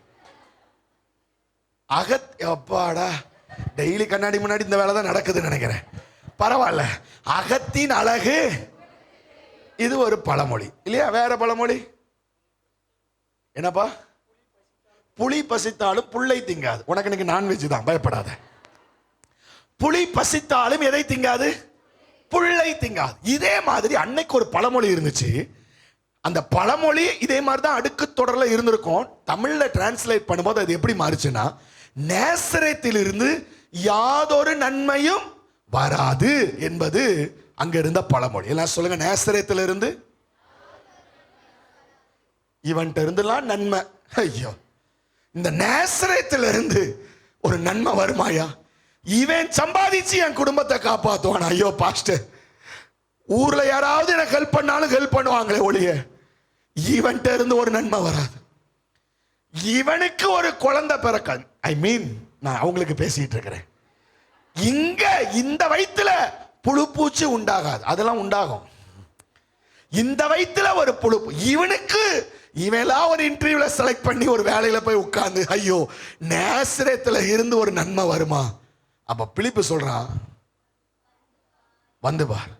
[SPEAKER 4] அப்பாடா, டெய்லி கண்ணாடி முன்னாடி இந்த வேலை தான் நடக்குதுன்னு நினைக்கிறேன். பரவாயில்ல. அகத்தின் அழகு, இது ஒரு பழமொழி இல்லையா? வேற பழமொழி என்னப்பா? புலி பசித்தாலும் புல்லை திங்காது. உனக்கு இன்னைக்கு நான்வெஜ் தான், பயப்படாத. புலி பசித்தாலும் எதை திங்காது? புல்லை திங்காது. இதே மாதிரி அன்னைக்கு ஒரு பழமொழி இருந்துச்சு. அந்த பழமொழி இதே மாதிரி தான் அடுக்கு தொடர்ல இருந்திருக்கும். தமிழ்ல டிரான்ஸ்லேட் பண்ணும்போது அது எப்படி மாறுச்சுன்னா, நேசரேத்திலிருந்து யாதொரு நன்மையும் வராது என்பது அங்க இருந்த பழமொழி. எல்லாம் சொல்லுங்க, நேசரேத்திலிருந்து இவன்கிட்ட இருந்துலாம் நன்மை. ஐயோ, இந்த நேசரேத்திலிருந்து ஒரு நன்மை வருமாயா? இவன் சம்பாதிச்சு என் குடும்பத்தை காப்பாத்துவான். ஐயோ பாஸ்டர், ஊர்ல யாராவது எனக்கு ஹெல்ப் பண்ணாலும் ஹெல்ப் பண்ணுவாங்களே ஒழிய இவன்கிட்ட இருந்து ஒரு நன்மை வராது. இவனுக்கு ஒரு குழந்தை பிறக்காது. நான் அவங்களுக்கு பேசிட்டு இருக்கிறேன். இங்க இந்த வயித்துல புழுப்பூச்சி உண்டாகாது. அதெல்லாம் உண்டாகும். இந்த வயித்துல ஒரு புழு, இவனுக்கு இவெல்லாம் ஒரு இன்டர்வியூல செலக்ட் பண்ணி ஒரு வேலையில போய் உட்கார்ந்து, ஐயோ நேசரேத்துல இருந்து ஒரு நன்மை வருமா? அப்ப பிலிப்பு சொல்றான், வந்து பார்.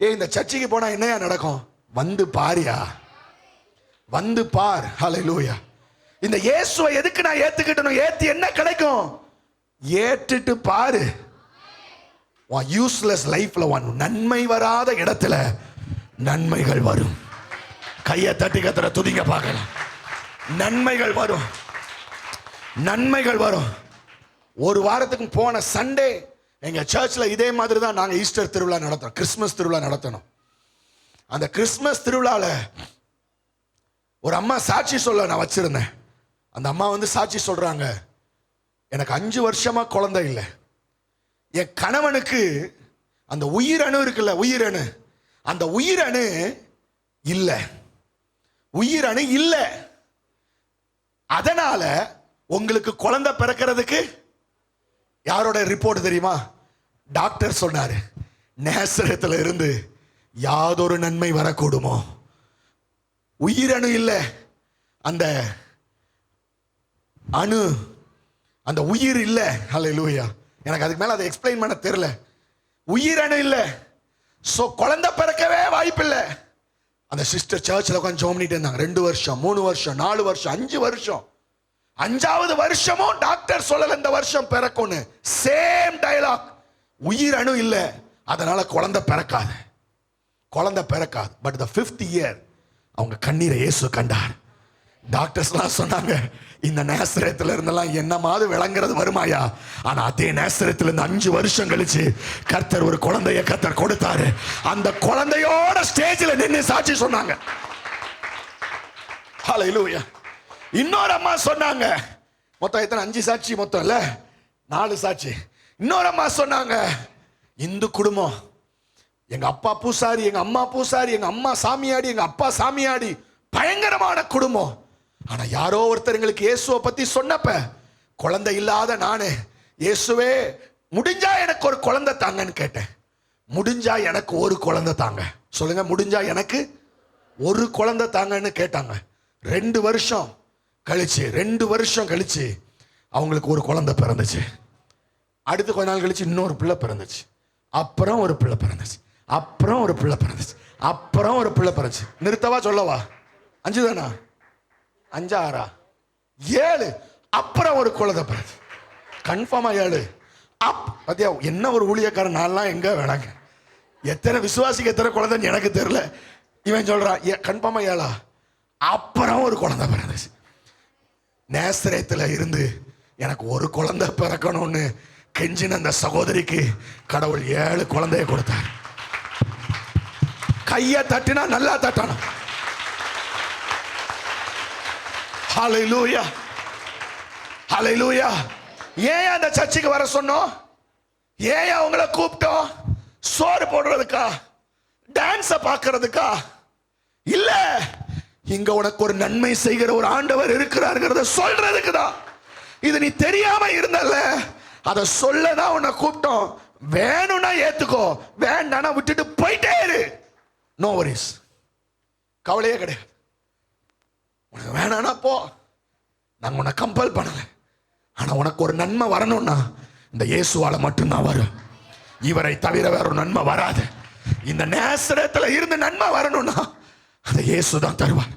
[SPEAKER 4] இந்த சர்ச்சுக்கு போனா என்னையா நடக்கும்? வந்து பாரியா, வந்து பார். ஹல்லேலூயா. இந்த இயேசுவை எதுக்கு நான் ஏத்துக்கிட்டணும்? ஏத்தி என்ன கிடைக்கும்? ஏற்றுட்டு பாரு. யூஸ்லெஸ் லைஃப்ல நன்மை வராத இடத்துல நன்மைகள் வரும். கையை தட்டி கத்துற துதிங்க பார்க்கலாம். நன்மைகள் வரும், நன்மைகள் வரும். ஒரு வாரத்துக்கு போன சண்டே எங்க சர்ச்ல இதே மாதிரி தான் நாங்க ஈஸ்டர் திருவிழா நடத்தணும், கிறிஸ்துமஸ் திருவிழா நடத்தணும். அந்த கிறிஸ்துமஸ் திருவிழால ஒரு அம்மா சாட்சி சொல்ல நான் வச்சிருந்தேன். அந்த அம்மா வந்து சாட்சி சொல்றாங்க, எனக்கு 5 வருஷமா குழந்தை இல்லை. என் கணவனுக்கு அந்த உயிரணு இருக்குல்ல, உயிரணு, அந்த உயிரணு இல்லை, உயிரணு இல்லை. அதனால உங்களுக்கு குழந்தை பிறக்கிறதுக்கு யாரோட ரிப்போர்ட் தெரியுமா? டாக்டர் சொன்னாரு, நேசரத்துல இருந்து யாதொரு நன்மை வரக்கூடுமோ. உயிரணு இல்லை, அந்த அணு, அந்த உயிர் இல்லை. ஹல்லேலூயா. எனக்கு அதுக்கு மேல அதை எக்ஸ்பிளைன் பண்ண தெரியல. உயிரணு இல்லை, சோ குழந்தை பிறக்கவே வாய்ப்பு இல்லை. அந்த சிஸ்டர் சர்ச்சில் உட்காந்து ஜெபம் பண்ணிட்டு இருந்தாங்க. 2 வருஷம், 3 வருஷம், 4 வருஷம், 5 வருஷம். 5வது வருஷமும் டாக்டர் சொல்லல இந்த வருஷம் பிறக்கும்னு. Same dialogue. உயிர் அணு இல்ல, அதனால குழந்தை பிறக்காது, குழந்தை பிறக்காது. பட் the 5th year அவங்க கண்ணீரை இயேசு கண்டார். டாக்டர்ஸ்லாம் சொன்னாங்க, இந்த நேசரத்துல இருந்தெல்லாம் என்னமாவது விளங்குறது வருமாயா? ஆனா அதே நேசரத்துல இருந்து 5 வருஷம் கழிச்சு கர்த்தர் ஒரு குழந்தைய கர்த்தர் கொடுத்தாரு. அந்த குழந்தையோட ஸ்டேஜ்ல நின்று சாட்சி சொன்னாங்க. ஹல்லேலூயா. இன்னொரு அம்மா சொன்னாங்க, மொத்தம் எத்தனை? 5 சாட்சி மொத்தம் இல்ல, 4 சாட்சி. இன்னொரு அம்மா சொன்னாங்க, இந்து குடும்பம், எங்க அப்பா பூசாரி, எங்க அம்மா பூசாரி, எங்க அம்மா சாமியாடி, எங்க அப்பா சாமியாடி, பயங்கரமான குடும்பம். ஆனா யாரோ ஒருத்தர் எங்களுக்கு இயேசுவை பத்தி சொன்னப்ப, குழந்தை இல்லாத நானு, இயேசுவே முடிஞ்சா எனக்கு ஒரு குழந்தை தாங்கன்னு கேட்டேன். முடிஞ்சா எனக்கு ஒரு குழந்தை தாங்க. சொல்லுங்க, முடிஞ்சா எனக்கு ஒரு குழந்தை தாங்கன்னு கேட்டாங்க. 2 வருஷம் கழிச்சு, 2 வருஷம் கழிச்சு அவங்களுக்கு ஒரு குழந்தை பிறந்துச்சு. அடுத்து கொஞ்ச நாள் கழிச்சு இன்னொரு பிள்ளை பிறந்துச்சு. அப்புறம் ஒரு பிள்ளை பிறந்துச்சு. அப்புறம் ஒரு பிள்ளை பிறந்துச்சு. அப்புறம் ஒரு பிள்ளை பிறந்துச்சு. நிறுத்தவா சொல்லவா? 5 தானா? 5 6 7. அப்புறம் ஒரு குழந்தை பிறந்துச்சு. கன்ஃபார்மா 7. அத்தியா என்ன ஒரு ஊழியக்காரன் நான்லாம் எங்க வேணாங்க. எத்தனை விசுவாசிக்கு எத்தனை குழந்தைன்னு எனக்கு தெரியல. இவன் சொல்றான் கன்ஃபார்மா 7. அப்புறம் ஒரு குழந்தை பிறந்துச்சு. நேசரேத்துல இருந்து எனக்கு ஒரு குழந்தை பிறக்கணும்னு கெஞ்சின அந்த சகோதரிக்கு கடவுள் 7 குழந்தைய கொடுத்தார். கைய தட்டினா நல்லா தட்டணும். ஹல்லேலூயா, ஹல்லேலூயா. ஏன் அந்த சர்ச்சுக்கு வர சொன்னோம்? ஏன் அவங்கள கூப்பிட்டோம்? சோறு போடுறதுக்கா? டான்ஸ பார்க்கிறதுக்கா? இல்ல, இங்க உனக்கு ஒரு நன்மை செய்கிற ஒரு ஆண்டவர் இருக்கிறாருங்கிறத சொல்றதுக்கு தான். இது நீ தெரியாம இருந்தல்ல, அதை சொல்லதான் உன்னை கூப்பிட்டோம். வேணும்னா ஏத்துக்கோ, வேண்டானா விட்டுட்டு போயிட்டே இரு. நோ வரிஸ், கவலையே கிடையாது. உனக்கு வேணானா போ, நாங்க உன்னை கம்பல் பண்ணல. ஆனா உனக்கு ஒரு நன்மை வரணும்னா இந்த இயேசுவால மட்டும்தான் வரும். இவரை தவிர வேற ஒரு நன்மை வராது. இந்த நேசரத்துல இருந்து நன்மை வரணும்னா அந்த இயேசு தான் தருவார்.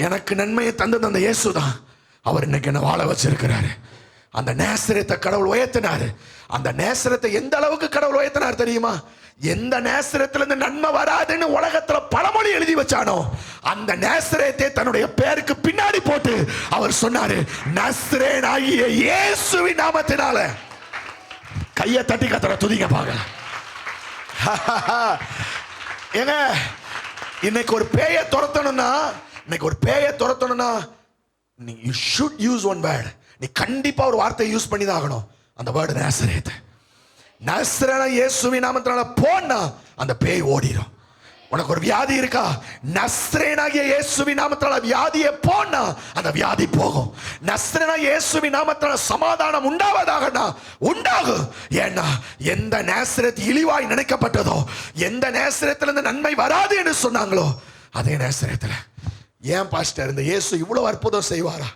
[SPEAKER 4] எனக்கு நன்மையை தந்தது அந்த இயேசு தான். அவர் இன்னைக்கு என்ன வாழ வச்சிருக்கிறாரு. அந்த நேசரத்தை கடவுள் உயர்த்தினாரு. அந்த நேசரத்தை எந்த அளவுக்கு கடவுள் உயர்த்தினார் தெரியுமா? எந்த நேசரத்துல இருந்து நன்மை வராதுன்னு உலகத்துல பழமொழி எழுதி வச்சானோ, அந்த நேசரத்தை தன்னுடைய பேருக்கு பின்னாடி போட்டு அவர் சொன்னாரு, நஸ்ரேன் ஆகிய இயேசுவின் நாமத்தினால. கையை தட்டி கத்தர துதிங்க பார்க்கலாம். ஏங்க, இன்னைக்கு ஒரு பேயை துரத்தணும்னா, you should use one word. நீ கண்டிப்பா ஒரு வார்த்தை யூஸ் பண்ணி தான் ஆகணும். அந்த வேர்டு நாசரேத். நஸ்ரேன இயேசுவின் நாமத்தினால போனா அந்த பேய் ஓடிடும். உனக்கு ஒரு வியாதி இருக்கா? நஸ்ரேனாகிய இயேசுவின் நாமத்தினால வியாதியை போனா அந்த வியாதி போகும். நஸ்ரேனாகிய இயேசுவின் நாமத்தினால சமாதானம் உண்டாவதாகனா உண்டாகும். ஏன்னா எந்த நேசரத் இழிவாய் நினைக்கப்பட்டதோ, எந்த நேசரத்திலிருந்து நன்மை வராது என்று சொன்னாங்களோ, அதே நேசரத்துல ஏன் பாஸ்டர் இந்த இயேசு இவ்வளவு அற்புதம் செய்வாரா?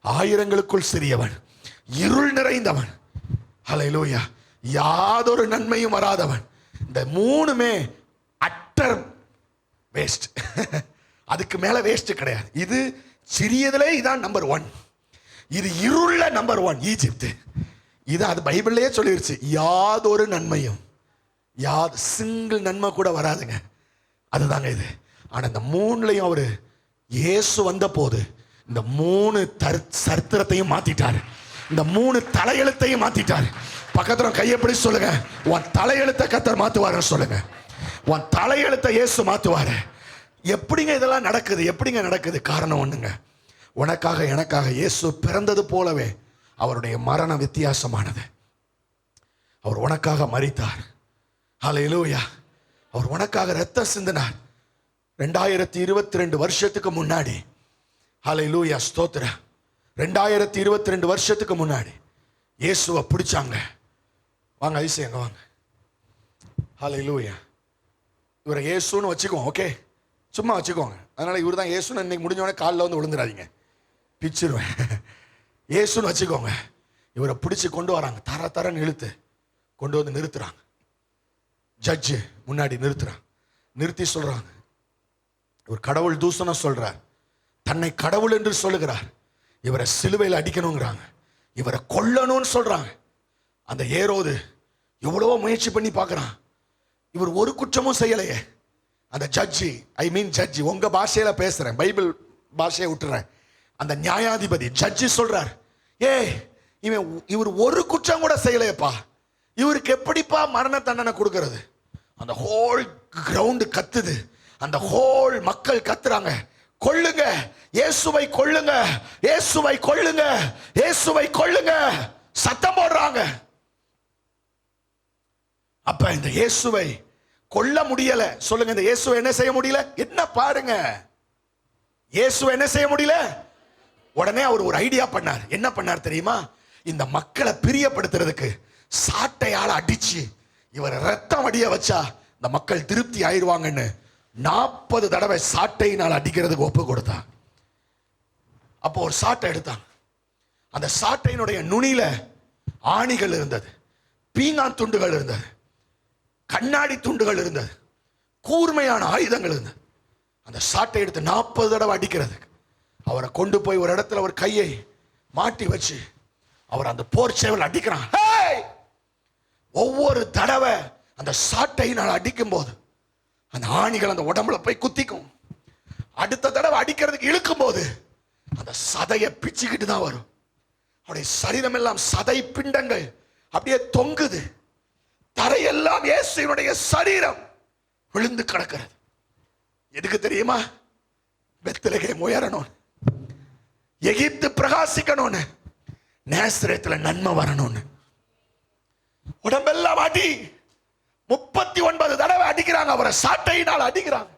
[SPEAKER 4] ஆயிரங்களுக்குள் சிறியவன், இருள் நிறைந்தவன், ஹல்லேலூயா, யாதொரு நன்மையும் வராதவன். இந்த 3மே அட்டர் வேஸ்ட். அதுக்கு மேல வேஸ்ட் கிடையாது. இது சிறியதுல இதான் நம்பர் 1. இது இருள நம்பர் 1 ஈஜிப்து. இது அது பைபிள்லயே சொல்லிருச்சு, யாதொரு நன்மையும், சிங்கிள் நன்மை கூட வராதுங்க. அதுதாங்க இது. ஆனா இந்த 3லயும் அவரு இயேசு வந்த போது இந்த 3 சரித்திரத்தையும் மாத்திட்டாரு. இந்த 3 தலையெழுத்தையும் மாத்திட்டாரு. பக்கத்துல கையப்படி சொல்லுங்க, உன் தலையெழுத்தை கர்த்தர் மாத்துவாருன்னு சொல்லுங்க. உன் தலையெழுத்தை இயேசு மாத்துவாரு. எப்படிங்க இதெல்லாம் நடக்குது? எப்படிங்க நடக்குது? காரணம் ஒண்ணுங்க, உனக்காக எனக்காக இயேசு பிறந்தது போலவே அவருடைய மரணம் வித்தியாசமானது. அவர் உனக்காக மரித்தார். ஹல்லேலூயா. அவர் உனக்காக ரத்தம் சிந்தினார். 2022 வருஷத்துக்கு முன்னாடி, ஹல்லேலூயா, ஸ்தோத்திர, 2022 வருஷத்துக்கு முன்னாடி இயேசுவை பிடிச்சாங்க. வாங்க ஐசியங்க வாங்க. ஹல்லேலூயா. இவரை இயேசுன்னு வச்சுக்கோங்க, ஓகே, சும்மா வச்சுக்கோங்க. அதனால இவர் தான் இயேசுன்னு இன்னைக்கு முடிஞ்சவொடனே காலில் வந்து விழுந்துடாதீங்க, பிச்சிருவேன். இயேசுன்னு வச்சுக்கோங்க. இவரை பிடிச்சி கொண்டு வராங்க, தரன்னு இழுத்து கொண்டு வந்து நிறுத்துறாங்க. ஜட்ஜு முன்னாடி நிறுத்துறாங்க. நிறுத்தி சொல்றாங்க, ஒரு கடவுள் தூசணம் சொல்றார், தன்னை கடவுள் என்று சொல்லுகிறார். இவரை சிலுவையில் அடிக்கணுங்கிறாங்க, இவரை கொல்லணும்னு சொல்றாங்க. அந்த ஏரோது எவ்வளவோ முயற்சி பண்ணி பார்க்கறான். இவர் ஒரு குற்றமும் செய்யலையே. அந்த ஜட்ஜி, ஜட்ஜி உங்க பாஷையில பேசுறேன், பைபிள் பாஷையை விட்டுறேன். அந்த நியாயாதிபதி ஜட்ஜி சொல்றார், இவர் ஒரு குற்றம் கூட செய்யலையப்பா, இவருக்கு எப்படிப்பா மரண தண்டனை கொடுக்கிறது? அந்த ஹோல் கிரவுண்ட் கத்துது, அந்த ஹோல் மக்கள் கத்துறாங்க, கொல்லுங்க, இயேசுவை கொல்லுங்க, இயேசுவை கொல்லுங்க, இயேசுவை கொல்லுங்க, சத்தம் போடுறாங்க. அப்ப இந்த இயேசுவை கொல்ல முடியல. சொல்லுங்க, இந்த இயேசுவை என்ன செய்ய முடியல? என்ன பாருங்க, இயேசுவை என்ன செய்ய முடியல? உடனே அவர் ஒரு ஐடியா பண்ணார். என்ன பண்ணார் தெரியுமா? இந்த மக்களை பிரியப்படுத்துறதுக்கு சாட்டையால அடிச்சு இவர் ரத்தம் அடிய வச்சா இந்த மக்கள் திருப்தி ஆயிடுவாங்கன்னு 40 தடவை சாட்டையினால் அடிக்கிறதுக்கு ஒப்பு கொடுத்தான். அப்போ ஒரு சாட்டை எடுத்தான். அந்த சாட்டையினுடைய நுனியில ஆணிகள் இருந்தது, பீங்கான் துண்டுகள் இருந்தது, கண்ணாடி துண்டுகள் இருந்தது, கூர்மையான ஆயுதங்கள் இருந்தது. அந்த சாட்டை எடுத்து 40 தடவை அடிக்கிறதுக்கு அவரை கொண்டு போய் ஒரு இடத்துல ஒரு கையை மாட்டி வச்சு அவர் அந்த போர் சேவல் அடிக்கிறான். ஒவ்வொரு தடவை அந்த சாட்டையினால் அடிக்கும் போது அந்த ஆணிகள் அந்த உடம்புல போய் குத்திக்கும். அடுத்த தடவை அடிக்கிறதுக்கு இழுக்கும் போது அந்த சதையை பிச்சுக்கிட்டு தான் வரும். அவருடைய சரீரம் எல்லாம் சதை பிண்டங்கள் அப்படியே தொங்குது. தரையெல்லாம் இயேசுவினுடைய சரீரம் விழுந்து கிடக்கிறது. எதுக்கு தெரியுமா? பெத்லகேம் உயரணும், எகிப்து பிரகாசிக்கணும்னு, நேசரேத்துல நன்மை வரணும்னு. உடம்பெல்லாம் அடி. 39 தடவை அடிக்கிறாங்க, அவரை சாட்டையினால் அடிக்கிறாங்க.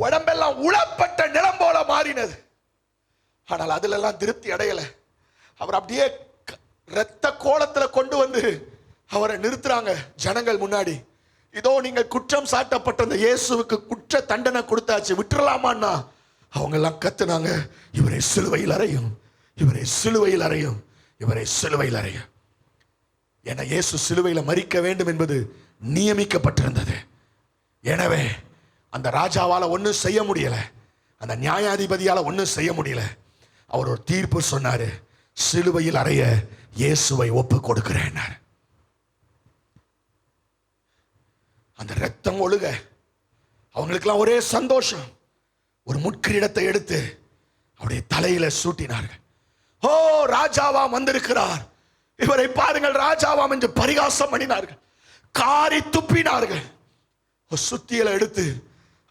[SPEAKER 4] உடம்பெல்லாம் உளப்பட்ட நிலம் போல மாறினது. ஆனால் அதுல எல்லாம் திருப்தி அடையல. அவர் அப்படியே இரத்த கோலத்துல கொண்டு வந்து அவரை நிறுத்துறாங்க ஜனங்கள் முன்னாடி. இதோ நீங்கள் குற்றம் சாட்டப்பட்ட அந்த இயேசுவுக்கு குற்ற தண்டனை கொடுத்தாச்சு, விட்டுறலாமான்னா அவங்க எல்லாம் கத்துனாங்க, இவரை சிலுவையில் அறையும், இவரை சிலுவையில் அறையும், இவரை சிலுவையில் அறையும். என இயேசு சிலுவையில் மரிக்க வேண்டும் என்பது நியமிக்கப்பட்டிருந்தது. எனவே அந்த ராஜாவால ஒன்றும் செய்ய முடியல, அந்த நியாயாதிபதியால ஒன்றும் செய்ய முடியல. அவர் ஒரு தீர்ப்பு சொன்னாரு, சிலுவையில் அறைய இயேசுவை ஒப்பு கொடுக்கிறேன். அந்த ரத்தம் ஒழுக அவங்களுக்கெல்லாம் ஒரே சந்தோஷம். ஒரு முட்கிரீடத்தை எடுத்து அவருடைய தலையில சூட்டினார்கள். ஓ, ராஜாவாம் வந்திருக்கிறார், இவரை பாருங்கள் ராஜாவாம் என்று பரிகாசம் பண்ணினார்கள், காரி துப்பினார்கள். ஒரு சுத்தியலை எடுத்து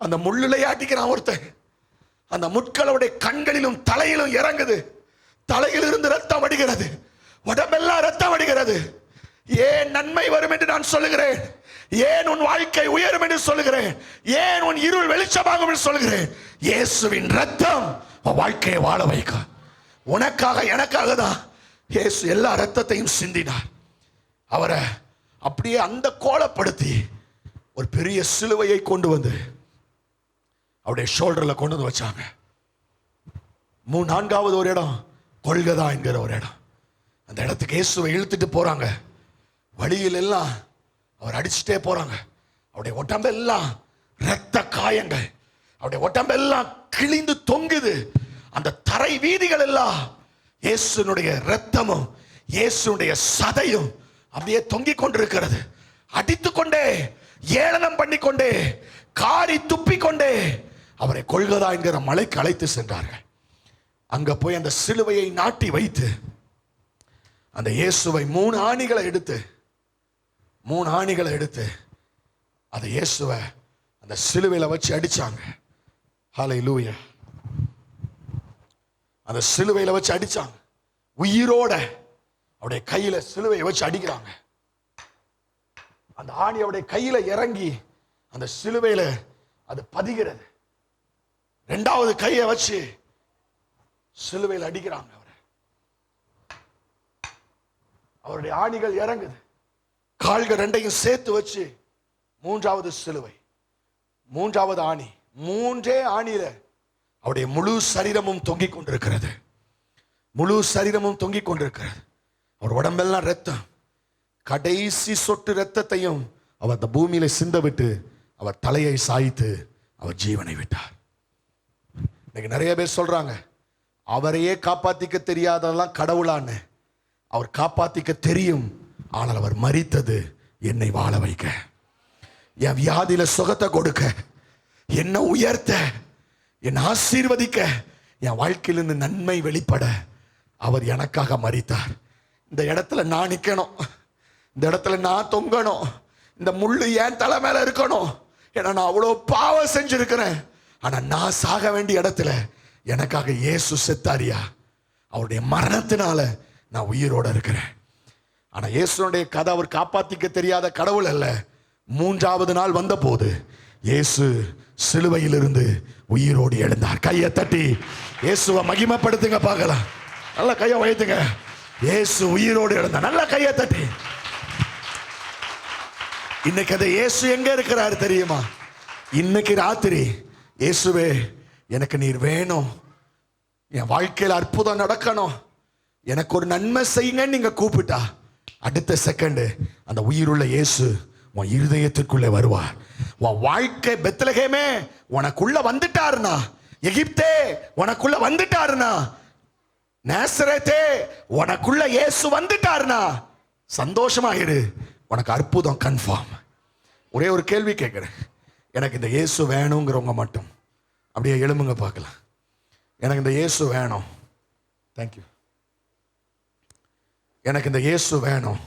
[SPEAKER 4] அந்த முள்ளிலே அடிக்கிறான் ஒருத்தன். அந்த முட்களுடைய கண்களிலும் தலையிலும் இறங்குது. தலையில் இருந்து ரத்தம் வடிகிறது, உடம்பெல்லாம் ரத்தம் வடிகிறது. ஏன் நன்மை வரும் என்று நான் சொல்லுகிறேன், ஏன் உன் வாழ்க்கை உயரும் என்று சொல்லுகிறேன், ஏன் உன் இருள் வெளிச்சமாகும் என்று சொல்லுகிறேன். இயேசுவின் ரத்தம் உன் வாழ்க்கையை வாழ வைக்க. உனக்காக எனக்காக தான் இயேசு எல்லா ரத்தத்தையும் சிந்தினார். அவரை அப்படியே அந்த கோலப்படுத்தி ஒரு பெரிய சிலுவையை கொண்டு வந்து அவருடைய ஷோல்டர்ல கொண்டு வந்து வச்சாங்க. 4வது ஒரு இடம் கொல்கதா என்கிற ஒரு இடம். அந்த இடத்துக்கு இயேசுவை இழுத்துட்டு போறாங்க. வழியில் எல்லாம் அவர் அடிச்சுட்டே போறாங்க. அவருடைய உடம்பெல்லாம் இரத்த காயங்கள், அவருடைய உடம்பெல்லாம் கிழிந்து தொங்குது. அந்த தரை வீதிகள் எல்லாம் இயேசுனுடைய இரத்தமும் இயேசுனுடைய சதையும் அப்படியே தொங்கிக் கொண்டிருக்கிறது. அடித்துக்கொண்டே, ஏளனம் பண்ணிக்கொண்டே, காரி துப்பிக்கொண்டே அவரை கொல்கதா என்கிற மலைக்கு அழைத்து சென்றார்கள். அங்க போய் அந்த சிலுவையை நாட்டி வைத்து அந்த இயேசுவை 3 ஆணிகளை எடுத்து அந்த இயேசுவை அந்த சிலுவையில வச்சு அடிச்சாங்க. ஹல்லேலூயா. அந்த சிலுவையில வச்சு அடிச்சாங்க. உயிரோட அவருடைய கையில சிலுவையை வச்சு அடிக்கிறாங்க. அந்த ஆணி அவருடைய கையில இறங்கி அந்த சிலுவையில அது பதிகிறது. 2வது கையை வச்சு சிலுவையில் அடிக்கிறாங்க. அவருடைய ஆணிகள் இறங்குது. கால்கள் 2ஐயும் சேர்த்து வச்சு 3வது சிலுவை, 3வது ஆணி, 3 ஆணியில அவருடைய முழு சரீரமும் தொங்கிக் கொண்டிருக்கிறது. முழு சரீரமும் தொங்கிக் கொண்டிருக்கிறது. அவர் உடம்பெல்லாம் ரத்தம். கடைசி சொட்டு ரத்தத்தையும் அவர் அந்த பூமியில சிந்த விட்டு அவர் தலையை சாய்த்து அவர் ஜீவனை விட்டார். இன்னைக்கு நிறைய பேர் சொல்றாங்க, அவரையே காப்பாத்திக்க தெரியாதெல்லாம் கடவுளான்னு. அவர் காப்பாத்திக்க தெரியும். ஆனால் அவர் மரித்தது என்னை வாழ வைக்க, என் வியாதியில சுகத்தை கொடுக்க, என்ன உயர்த்த, என் ஆசீர்வதிக்க, என் வாழ்க்கையிலிருந்து நன்மை வெளிப்பட அவர் எனக்காக மரித்தார். இந்த இடத்துல நான் நிற்கணும், இந்த இடத்துல நான் தொங்கணும், இந்த முள்ளு என் தலை மேல இருக்கணும். ஏன்னா நான் அவ்வளோ பாவம் செஞ்சிருக்கிறேன். ஆனா நான் சாக வேண்டிய இடத்துல எனக்காக இயேசு செத்தாரியா. அவருடைய மரணத்தினால நான் உயிரோட இருக்கிறேன். ஆனா இயேசுடைய கதை அவர் காப்பாத்திக்க தெரியாத கடவுள் அல்ல. 3வது நாள் வந்த போது இயேசு சிலுவையிலிருந்து உயிரோடு எழுந்தார். கையை தட்டி இயேசுவை மகிமைப்படுத்துங்க பார்க்கலாம். நல்ல கையை வைத்துங்க. இயேசு உயிரோடு எழுந்தார். நல்ல கையை தட்டி. இன்னைக்கு அந்த இயேசு எங்க இருக்கிறாரு தெரியுமா? இன்னைக்கு ராத்திரி இயேசுவே எனக்கு நீர் வேணும், என் வாழ்க்கையில் அற்புதம் நடக்கணும், எனக்கு ஒரு நன்மை செய்யுங்கன்னு நீங்க கூப்பிட்டா அடுத்த செகண்ட் அந்த உயிருள்ள இயேசு உன் இருதயத்திற்குள்ளே வருவார். உன் வாழ்க்கை பெத்லகேமே உனக்குள்ள வந்துட்டாருனா, எகிப்தே உனக்குள்ள வந்துட்டாருனா, நாசரேத்தே உனக்குள்ள இயேசு வந்துட்டாருனா சந்தோஷமாயிரு. உனக்கு அற்புதம் கன்ஃபார்ம். ஒரே ஒரு கேள்வி கேட்கிறேன். எனக்கு இந்த இயேசு வேணுங்கிறவங்க மட்டும் அப்படியே எழும்புங்க பார்க்கலாம். எனக்கு இந்த இயேசு வேணும். தேங்க்யூ. எனக்கு இந்த இயேசு வேணும்.